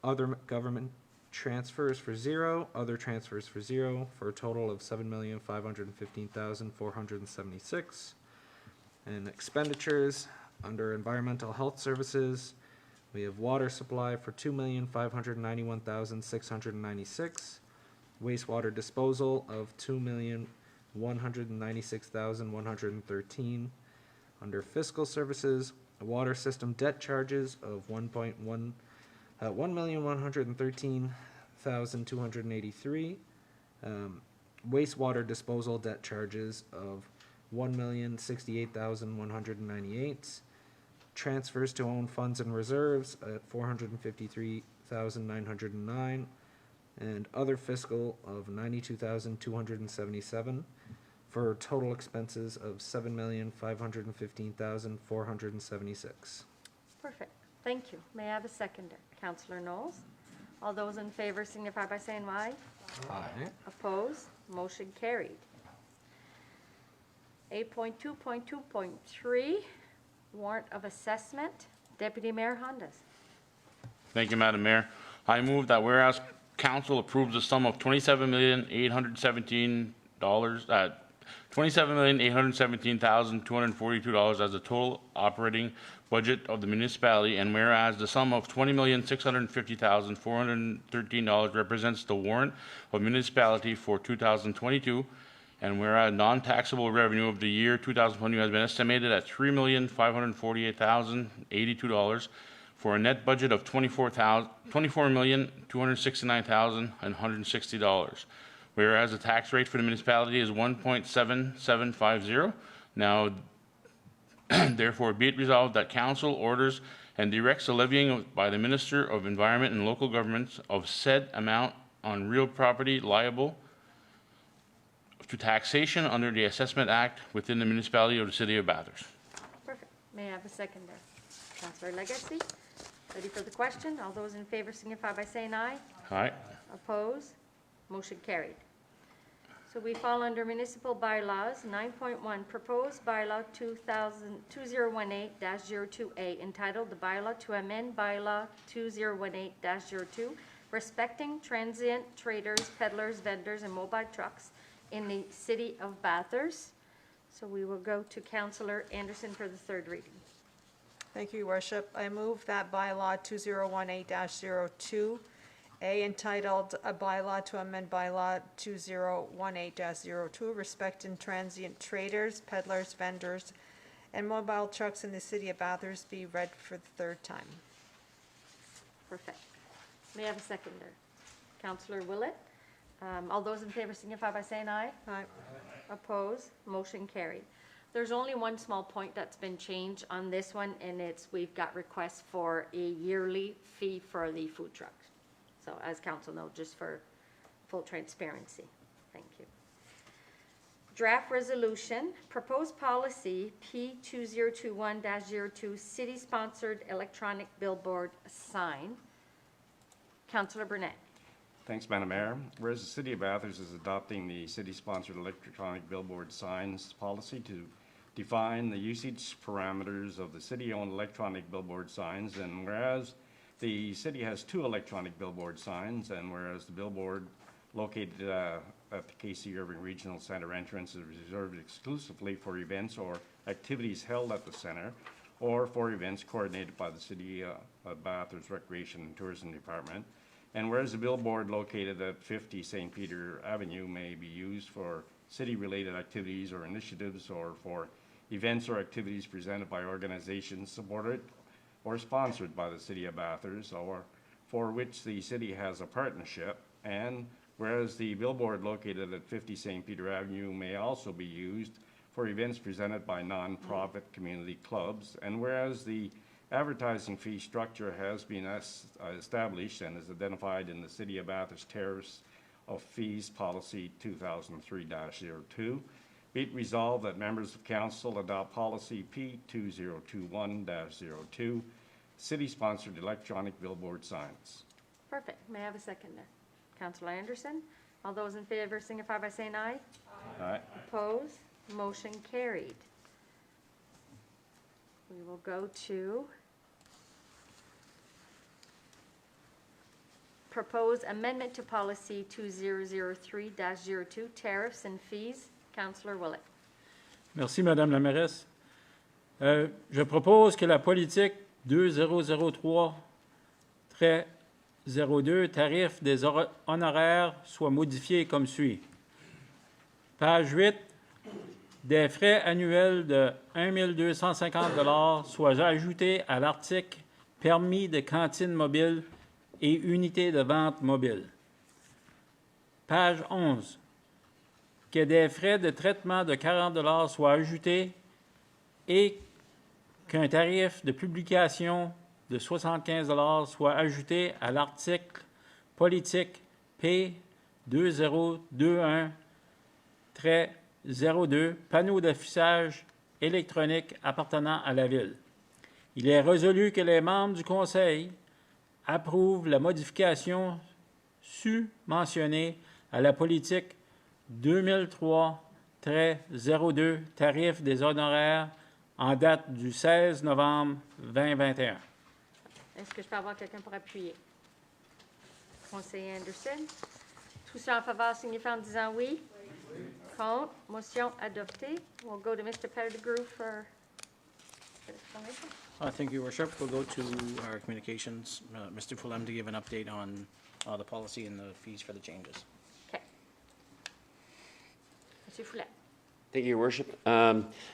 Other government transfers for zero, other transfers for zero, for a total of $7,515,476. And expenditures under environmental health services, we have water supply for $2,591,696. Wastewater disposal of $2,196,113. Under fiscal services, water system debt charges of $1,113,283. Wastewater disposal debt charges of $1,068,198. Transfers to own funds and reserves at $453,909. And other fiscal of $92,277 for total expenses of $7,515,476. Perfect. Thank you. May I have a seconder? Councillor Knowles. All those in favor signify by saying aye. Aye. Opposed? Motion carried. 8.2.2.3, warrant of assessment. Deputy Mayor Hondas. Thank you, Madam Mayor. I move that whereas council approves the sum of $27,817,242 as the total operating budget of the municipality, and whereas the sum of $20,650,413 represents the warrant of municipality for 2022, and whereas non-taxable revenue of the year 2020 has been estimated at $3,548,082 for a net budget of $24,269,160. Whereas the tax rate for the municipality is 1.7750. Now, therefore, be it resolved that council orders and directs the levying by the Minister of Environment and Local Governments of said amount on real property liable to taxation under the Assessment Act within the municipality of the City of Bathurst. Perfect. May I have a seconder? Councillor Legacy. Ready for the question? All those in favor signify by saying aye. Aye. Opposed? Motion carried. So we fall under municipal bylaws. 9.1, proposed bylaw 2018-02A, entitled the bylaw to amend bylaw 2018-02, respecting transient traders, peddlers, vendors, and mobile trucks in the city of Bathurst. So we will go to Councillor Anderson for the third reading. Thank you, Your Worship. I move that bylaw 2018-02, A, entitled A Bylaw to Amend Bylaw 2018-02, respecting transient traders, peddlers, vendors, and mobile trucks in the city of Bathurst, be read for the third time. Perfect. May I have a seconder? Councillor Willett. All those in favor signify by saying aye. Aye. Opposed? Motion carried. There's only one small point that's been changed on this one, and it's we've got requests for a yearly fee for the food trucks. So as council knows, just for full transparency. Thank you. Draft resolution, proposed policy P2021-02, city-sponsored electronic billboard sign. Councillor Burnett. Thanks, Madam Mayor. Whereas the City of Bathurst is adopting the city-sponsored electronic billboard signs policy to define the usage parameters of the city-owned electronic billboard signs, and whereas the city has 2 electronic billboard signs, and whereas the billboard located at the KC Irving Regional Center entrance is reserved exclusively for events or activities held at the center, or for events coordinated by the City of Bathurst Recreation and Tourism Department. And whereas the billboard located at 50 St. Peter Avenue may be used for city-related activities or initiatives, or for events or activities presented by organizations supported or sponsored by the City of Bathurst, or for which the city has a partnership. And whereas the billboard located at 50 St. Peter Avenue may also be used for events presented by non-profit community clubs, and whereas the advertising fee structure has been established and is identified in the City of Bathurst Tariffs of Fees Policy 2003-02, be it resolved that members of council adopt policy P2021-02, city-sponsored electronic billboard signs. Perfect. May I have a seconder? Councillor Anderson. All those in favor signify by saying aye. Aye. Opposed? Motion carried. We will go to proposed amendment to policy 2003-02, tariffs and fees. Councillor Willett. Merci, Madame la mairesse. Je propose que la politique 2003-02, tarif des honoraires, soit modifiée comme suit. Page 8, des frais annuels de 1 250 soient ajoutés à l'article permis de cantine mobile et unités de vente mobile. Page 11, que des frais de traitement de 40 soient ajoutés et qu'un tarif de publication de 75 soit ajouté à l'article politique P2021-02, panneau d'affichage électronique appartenant à la Ville. Il est résolu que les membres du Conseil approuvent la modification su-mentionnée à la politique 2003 02, tarif des honoraires en date du 16 novembre 2021. Est-ce que je peux avoir quelqu'un pour appuyer? Conseiller Anderson. Tous ceux en faveur signifient en disant oui. Oui. Contre. Motion adoptée. We'll go to Mr. Pettigrew for explanation. Thank you, Your Worship. We'll go to our communications. Mr. Fulham to give an update on the policy and the fees for the changes. Okay. Monsieur Foulet. Thank you, Your Worship.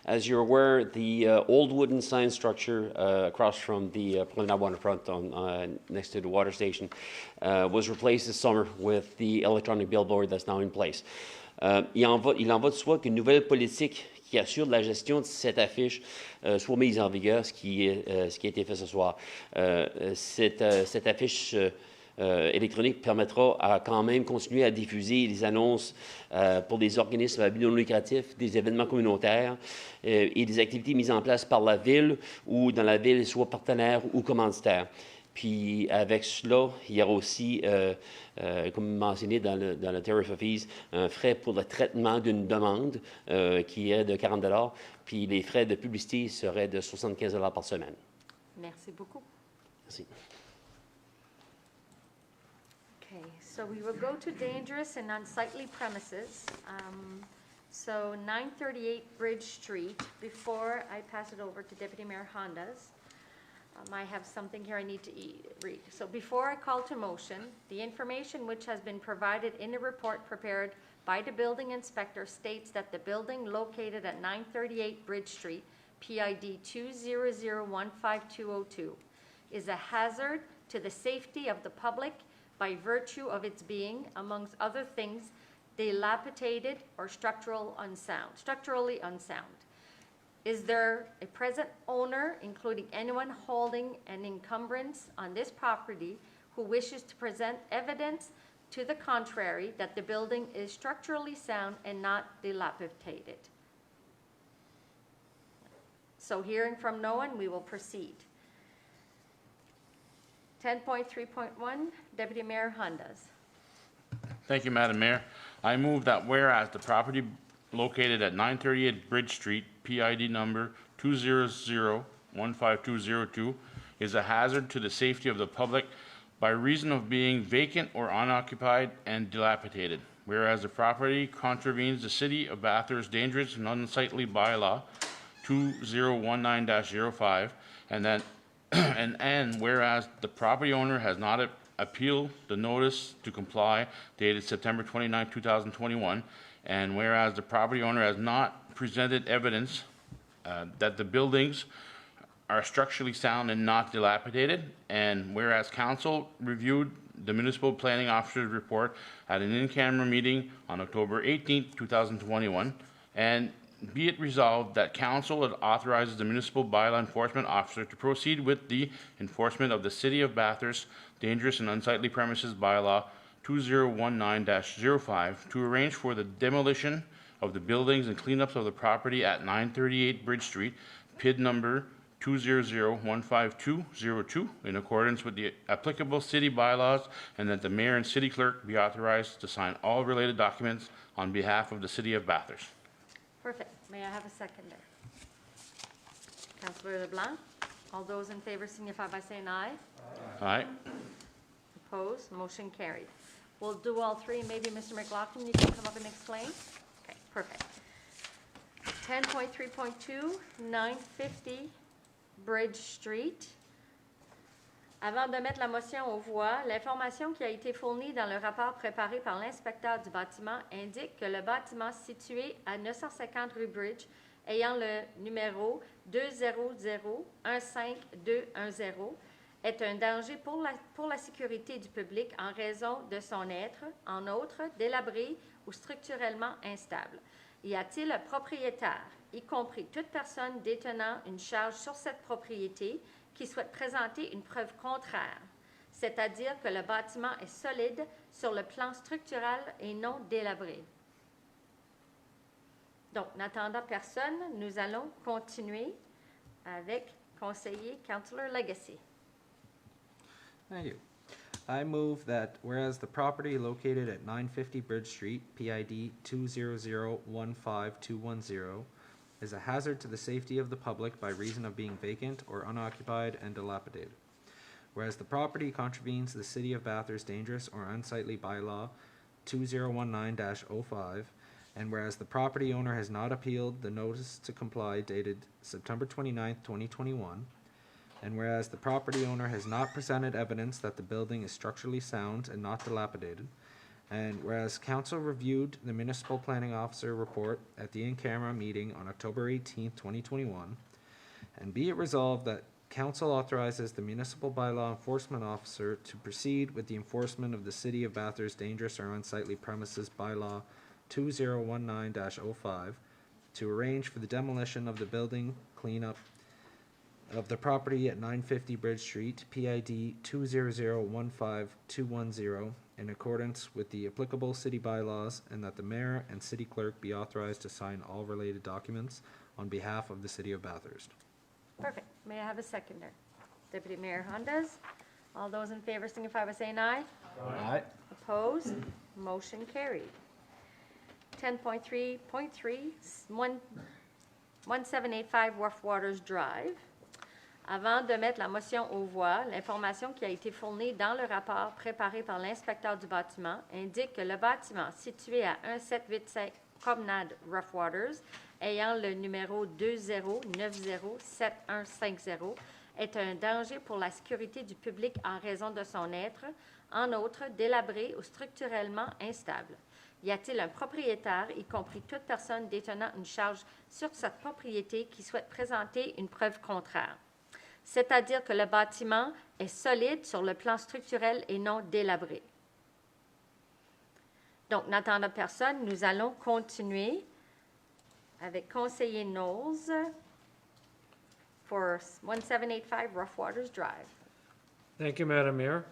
As you're aware, the old wooden sign structure across from the Promenade Waterfront next to the water station was replaced this summer with the electronic billboard that's now in place. Il en va de soi qu'une nouvelle politique qui assure la gestion de cette affiche soit mise en vigueur, ce qui a été fait ce soir. Cette affiche électronique permettra à quand même continuer à diffuser les annonces pour des organismes à but non lucratif, des événements communautaires et des activités mises en place par la ville ou dans la ville, soit partenaire ou commanditaire. Puis avec cela, il y aura aussi, comme mentionné dans le Tariff of Fees, un frais pour le traitement d'une demande qui est de 40 $, puis les frais de publicité seraient de 75 $ par semaine. Merci beaucoup. Merci. Okay, so we will go to dangerous and unsightly premises. So 938 Bridge Street. Before I pass it over to Deputy Mayor Hondas, I have something here I need to read. So before I call to motion, the information which has been provided in the report prepared by the building inspector states that the building located at 938 Bridge Street, PID 200152202, is a hazard to the safety of the public by virtue of its being, amongst other things, dilapidated or structurally unsound. Is there a present owner, including anyone holding an encumbrance on this property, who wishes to present evidence to the contrary that the building is structurally sound and not dilapidated? So hearing from no one, we will proceed. 10.3.1, Deputy Mayor Hondas. Thank you, Madam Mayor. I move that whereas the property located at 938 Bridge Street, PID number 200152202, is a hazard to the safety of the public by reason of being vacant or unoccupied and dilapidated. Whereas the property contravenes the City of Bathurst Dangerous and Unsightly Bylaw 2019-05, and whereas the property owner has not appealed the notice to comply dated September 29, 2021, and whereas the property owner has not presented evidence that the buildings are structurally sound and not dilapidated, and whereas council reviewed the municipal planning officer's report at an in-camera meeting on October 18, 2021, and be it resolved that council authorizes the municipal bylaw enforcement officer to proceed with the enforcement of the City of Bathurst Dangerous and Unsightly Premises Bylaw 2019-05 to arrange for the demolition of the buildings and cleanups of the property at 938 Bridge Street, PID number 200152202, in accordance with the applicable city bylaws, and that the mayor and city clerk be authorized to sign all related documents on behalf of the City of Bathurst. Perfect. May I have a seconder? Councillor LeBlanc. All those in favor signify by saying aye. Aye. Opposed? Motion carried. We'll do all three. Maybe Mr. McLaughlin, you can come up and explain? Okay, perfect. 10.3.2, 950 Bridge Street. Avant de mettre la motion aux voix, l'information qui a été fournie dans le rapport préparé par l'inspecteur du bâtiment indique que le bâtiment situé à 950 rue Bridge, ayant le numéro 200-15210, est un danger pour la sécurité du public en raison de son être, en outre, délabré ou structurellement instable. Y a-t-il un propriétaire, y compris toute personne détenant une charge sur cette propriété, qui souhaite présenter une preuve contraire, c'est-à-dire que le bâtiment est solide sur le plan structural et non délabré? Donc, n'attendant personne, nous allons continuer avec conseiller Councillor Legacy. Thank you. I move that whereas the property located at 950 Bridge Street, PID 200152110, is a hazard to the safety of the public by reason of being vacant or unoccupied and dilapidated. Whereas the property contravenes the City of Bathurst dangerous or unsightly bylaw 2019-05, and whereas the property owner has not appealed the notice to comply dated September 29th, 2021, and whereas the property owner has not presented evidence that the building is structurally sound and not dilapidated, and whereas council reviewed the municipal planning officer report at the in-camera meeting on October 18th, 2021, and be it resolved that council authorizes the municipal bylaw enforcement officer to proceed with the enforcement of the City of Bathurst dangerous or unsightly premises bylaw 2019-05 to arrange for the demolition of the building cleanup of the property at 950 Bridge Street, PID 200152110, in accordance with the applicable city bylaws, and that the mayor and city clerk be authorized to sign all related documents on behalf of the City of Bathurst. Perfect. May I have a seconder? Deputy Mayor Hondas. All those in favor signify by saying aye. Aye. Opposed? Motion carried. 10.3.3, 1785 Rough Waters Drive. Avant de mettre la motion aux voix, l'information qui a été fournie dans le rapport préparé par l'inspecteur du bâtiment indique que le bâtiment situé à 1785 Promenade Rough Waters, ayant le numéro 20907150, est un danger pour la sécurité du public en raison de son être, en outre, délabré ou structurellement instable. Y a-t-il un propriétaire, y compris toute personne détenant une charge sur cette propriété, qui souhaite présenter une preuve contraire? C'est-à-dire que le bâtiment est solide sur le plan structurel et non délabré. Donc, n'attendant personne, nous allons continuer avec conseiller Knowles for 1785 Rough Waters Drive. Thank you, Madam Mayor.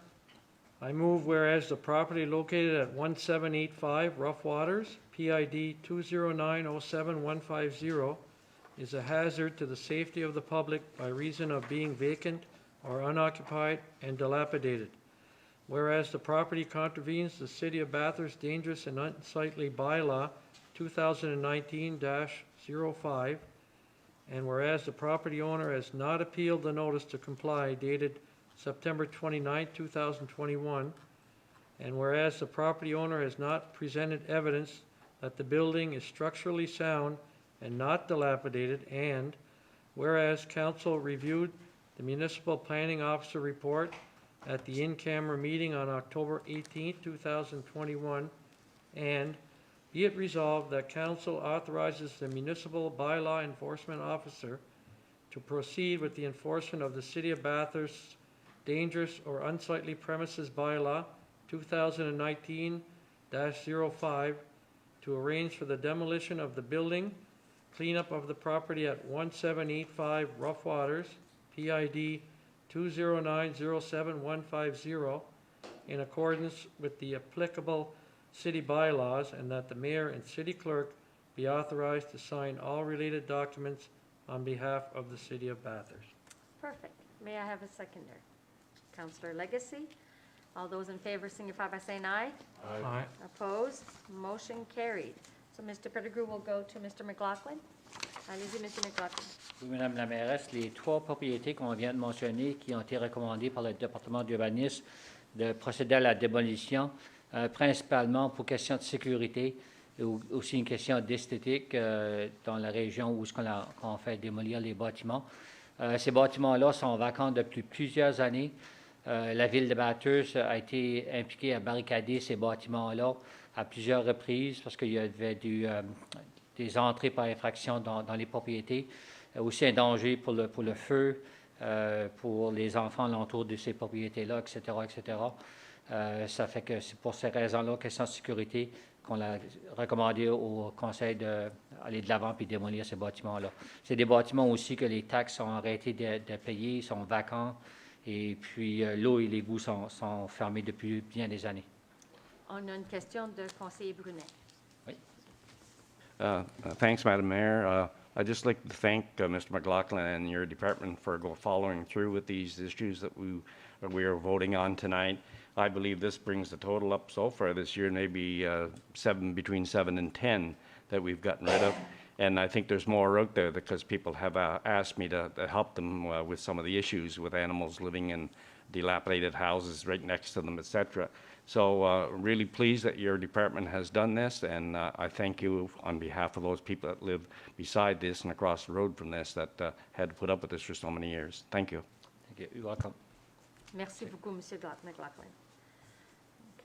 I move whereas the property located at 1785 Rough Waters, PID 20907-150, is a hazard to the safety of the public by reason of being vacant or unoccupied and dilapidated. Whereas the property contravenes the City of Bathurst dangerous and unsightly bylaw 2019-05, and whereas the property owner has not appealed the notice to comply dated September 29, 2021, and whereas the property owner has not presented evidence that the building is structurally sound and not dilapidated, and whereas council reviewed the municipal planning officer report at the in-camera meeting on October 18, 2021, and be it resolved that council authorizes the municipal bylaw enforcement officer to proceed with the enforcement of the City of Bathurst's dangerous or unsightly premises bylaw 2019-05 to arrange for the demolition of the building, cleanup of the property at 1785 Rough Waters, PID 20907-150, in accordance with the applicable city bylaws, and that the mayor and city clerk be authorized to sign all related documents on behalf of the City of Bathurst. Perfect. May I have a seconder? Councillor Legacy. All those in favor signify by saying aye. Aye. Opposed? Motion carried. So Mr. Pettigrew will go to Mr. McLaughlin. Allez-y, Mr. McLaughlin. Oui, Madame la mairesse, les trois propriétés qu'on vient de mentionner qui ont été recommandées par le département d'urbanisme de procéder à la démolition, principalement pour question de sécurité et aussi une question d'esthétique dans la région où on fait démolir les bâtiments. Ces bâtiments-là sont vacants depuis plusieurs années. La ville de Bathurst a été impliquée à barricader ces bâtiments-là à plusieurs reprises parce qu'il y avait des entrées par infraction dans les propriétés. Aussi un danger pour le feu, pour les enfants alentour de ces propriétés-là, etc., etc. Ça fait que c'est pour ces raisons-là, question de sécurité, qu'on a recommandé au Conseil d'aller de l'avant et démolir ces bâtiments-là. C'est des bâtiments aussi que les taxes ont arrêté de payer, sont vacants, et puis l'eau et l'égout sont fermés depuis bien des années. On a une question de conseiller Brunet. Oui. Thanks, Madam Mayor. I'd just like to thank Mr. McLaughlin and your department for following through with these issues that we are voting on tonight. I believe this brings the total up so far this year, maybe between 7 and 10 that we've gotten rid of. And I think there's more out there because people have asked me to help them with some of the issues with animals living in dilapidated houses right next to them, etc. So really pleased that your department has done this, and I thank you on behalf of those people that live beside this and across the road from this that had to put up with this for so many years. Thank you. Thank you. You're welcome. Merci beaucoup, Monsieur McLaughlin. OK.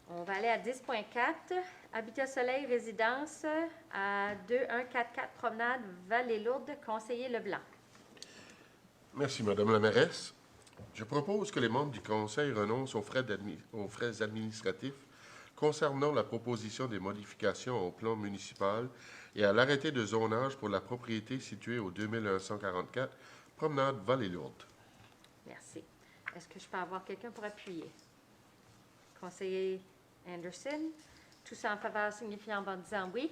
On va aller à 10.4. Habitat Soleil, résidence à 2144 Promenade, Vallée-Lourde, conseiller Leblanc. Merci, Madame la mairesse. Je propose que les membres du Conseil renoncent aux frais administratifs concernant la proposition des modifications au plan municipal et à l'arrêté de zonage pour la propriété située au 2144 Promenade Vallée-Lourde. Merci. Est-ce que je peux avoir quelqu'un pour appuyer? Conseiller Anderson. Tous en faveur signifiant en disant oui.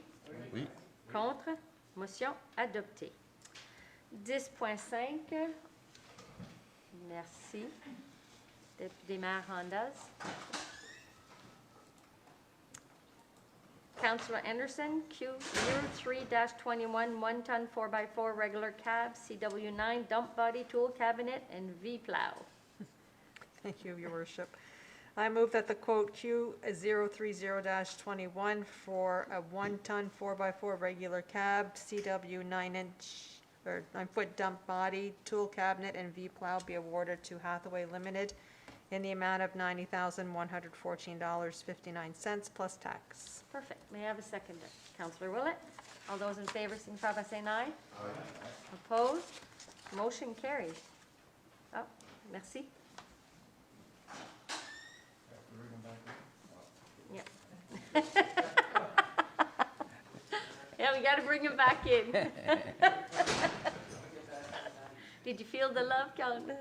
Oui. Contre. Motion adoptée. 10.5. Merci. Député maire Hondas. Councillor Anderson, Q03-21, 1-ton 4x4 regular cab, CW9, dump body tool cabinet, and V-plow. Thank you, Your Worship. I move that the quote Q030-21 for a 1-ton 4x4 regular cab, CW 9-foot dump body, tool cabinet, and V-plow be awarded to Hathaway Limited in the amount of $90,114.59 plus tax. Perfect. May I have a seconder? Councillor Willett. All those in favor signify by saying aye. Aye. Opposed? Motion carried. Oh, merci. Yeah. Yeah, we got to bring him back in. Did you feel the love, Count?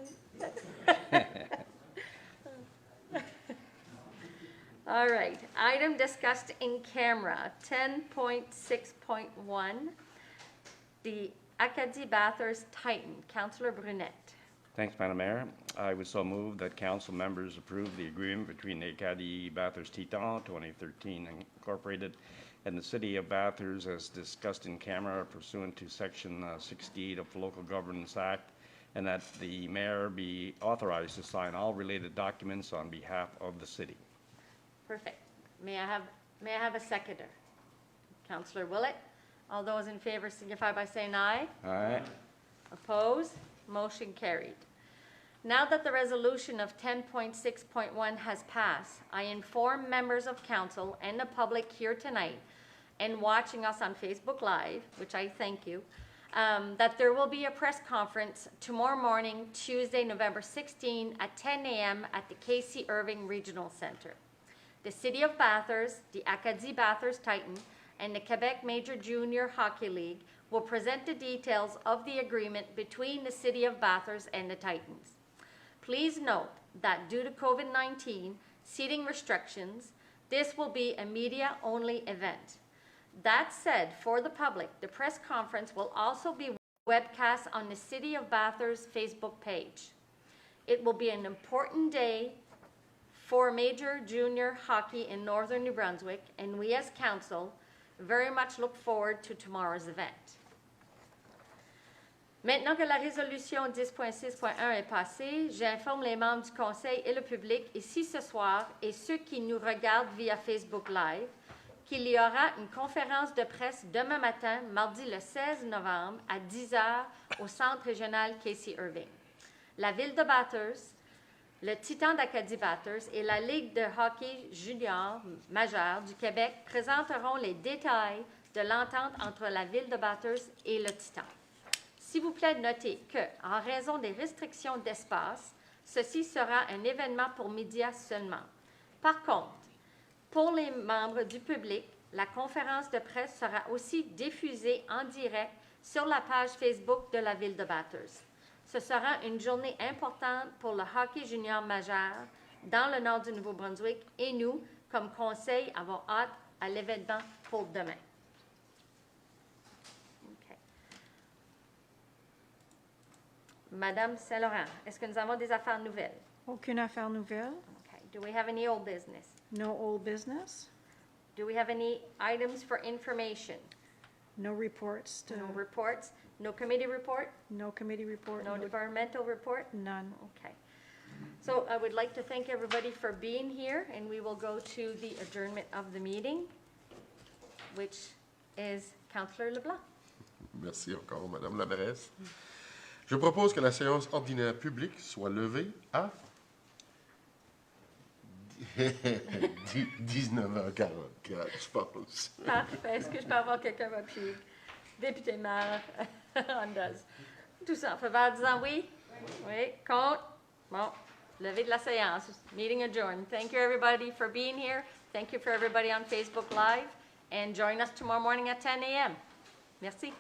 All right. Item discussed in camera, 10.6.1, the Acadie Bathurst Titan. Councillor Brunette. Thanks, Madam Mayor. I would so move that council members approve the agreement between the Acadie Bathurst Titan 2013 Incorporated and the City of Bathurst as discussed in camera pursuant to Section 68 of the Local Governance Act, and that the mayor be authorized to sign all related documents on behalf of the city. Perfect. May I have a seconder? Councillor Willett. All those in favor signify by saying aye. Aye. Opposed? Motion carried. Now that the resolution of 10.6.1 has passed, I inform members of council and the public here tonight and watching us on Facebook Live, which I thank you, that there will be a press conference tomorrow morning, Tuesday, November 16 at 10 a.m. at the K.C. Irving Regional Center. The City of Bathurst, the Acadie Bathurst Titan, and the Quebec Major Junior Hockey League will present the details of the agreement between the City of Bathurst and the Titans. Please note that due to COVID-19 seating restrictions, this will be a media-only event. That said, for the public, the press conference will also be webcast on the City of Bathurst Facebook page. It will be an important day for major junior hockey in northern New Brunswick, and we as council very much look forward to tomorrow's event. Maintenant que la résolution 10.6.1 est passée, j'informe les membres du Conseil et le public ici ce soir et ceux qui nous regardent via Facebook Live qu'il y aura une conférence de presse demain matin, mardi le 16 novembre, à 10h au Centre régional K.C. Irving. La Ville de Bathurst, le Titan d'Acadie Bathurst et la Ligue de hockey junior majeur du Québec présenteront les détails de l'entente entre la Ville de Bathurst et le Titan. S'il vous plaît, notez que, en raison des restrictions d'espace, ceci sera un événement pour médias seulement. Par contre, pour les membres du public, la conférence de presse sera aussi diffusée en direct sur la page Facebook de la Ville de Bathurst. Ce sera une journée importante pour le hockey junior majeur dans le nord du Nouveau-Brunswick et nous, comme conseil, avons hâte à l'événement pour demain. Madame Saint-Laurent, est-ce que nous avons des affaires nouvelles? Aucune affaire nouvelle. Okay. Do we have any old business? No old business. Do we have any items for information? No reports. No reports? No committee report? No committee report. No departmental report? None. Okay. So I would like to thank everybody for being here, and we will go to the adjournment of the meeting, which is Councillor LeBlanc. Merci encore, Madame la mairesse. Je propose que la séance ordinaire publique soit levée à 19h44, je pense. Parfait. Est-ce que je peux avoir quelqu'un m'appuyer? Député maire Andas. Tout ça en faveur disant oui? Oui. Contre? Bon. Levée de la séance. Meeting adjourned. Thank you, everybody, for being here. Thank you for everybody on Facebook Live. And join us tomorrow morning at 10 a.m. Merci.